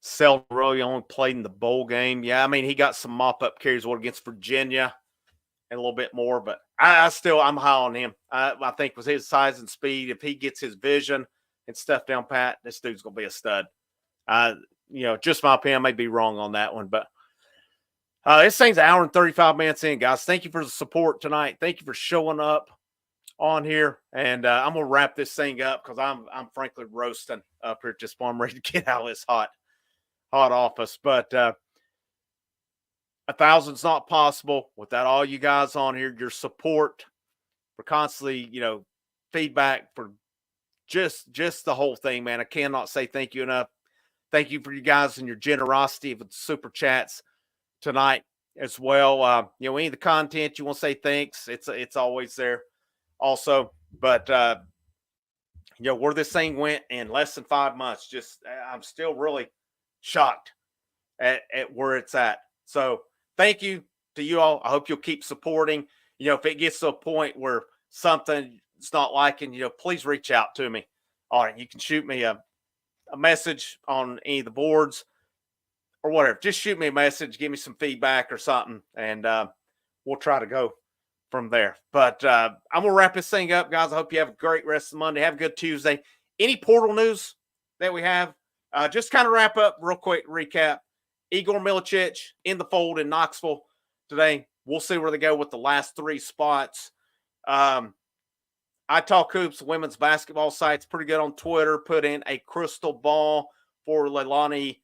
Seldon really only played in the bowl game. Yeah, I mean, he got some mop-up carries against Virginia and a little bit more, but I'm high on him. I think with his size and speed, if he gets his vision and stuff down pat, this dude's going to be a stud. Just my opinion, I may be wrong on that one, but this thing's an hour and 35 minutes in, guys. Thank you for the support tonight. Thank you for showing up on here, and I'm gonna wrap this thing up because I'm frankly roasting up here. Just I'm ready to get out of this hot office. But 1,000's not possible without all you guys on here. Your support for constantly, feedback for just the whole thing, man. I cannot say thank you enough. Thank you for you guys and your generosity with super chats tonight as well. Any of the content you want to say thanks, it's always there also. But where this thing went in less than 5 months, just I'm still really shocked at where it's at. So thank you to you all. I hope you'll keep supporting. If it gets to a point where something's not liking, please reach out to me. All right, you can shoot me a message on any of the boards or whatever. Just shoot me a message, give me some feedback or something, and we'll try to go from there. But I'm gonna wrap this thing up, guys. I hope you have a great rest of Monday. Have a good Tuesday. Any portal news that we have? Just kind of wrap up real quick. Recap: Igor Milicic in the fold in Knoxville today. We'll see where they go with the last 3 spots. I Talk Hoops, women's basketball site's pretty good on Twitter. Put in a crystal ball for Leilani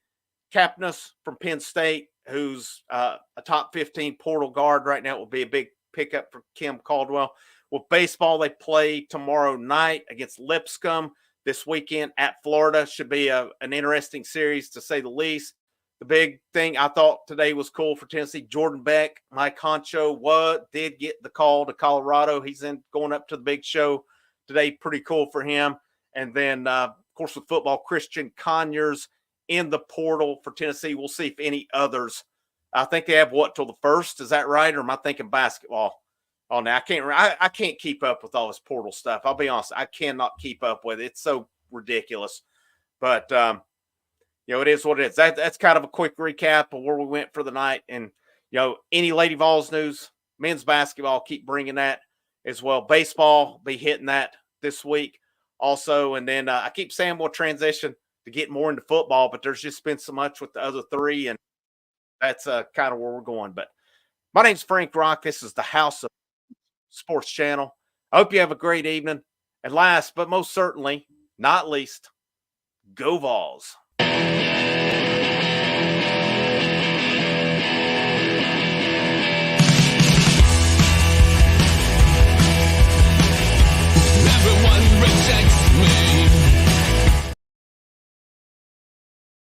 Kapnis from Penn State, who's a top 15 portal guard right now. It will be a big pickup for Kim Caldwell. With baseball, they play tomorrow night against Lipscomb. This weekend at Florida should be an interesting series, to say the least. The big thing I thought today was cool for Tennessee. Jordan Beck, Mike Honcho, did get the call to Colorado. He's going up to the big show today. Pretty cool for him. And then, of course, with football, Christian Conyers in the portal for Tennessee. We'll see if any others. I think they have till the 1st. Is that right? Or am I thinking basketball? Oh, now I can't keep up with all this portal stuff. I'll be honest. I cannot keep up with it. It's so ridiculous. But, it is what it is. That's kind of a quick recap of where we went for the night. And, any Lady Vols news, men's basketball, keep bringing that as well. Baseball, be hitting that this week also. And then I keep saying we'll transition to get more into football, but there's just been so much with the other 3. And that's kind of where we're going. But my name's Frank Rock. This is the House of Sports Channel. I hope you have a great evening. And last, but most certainly not least, go Vols.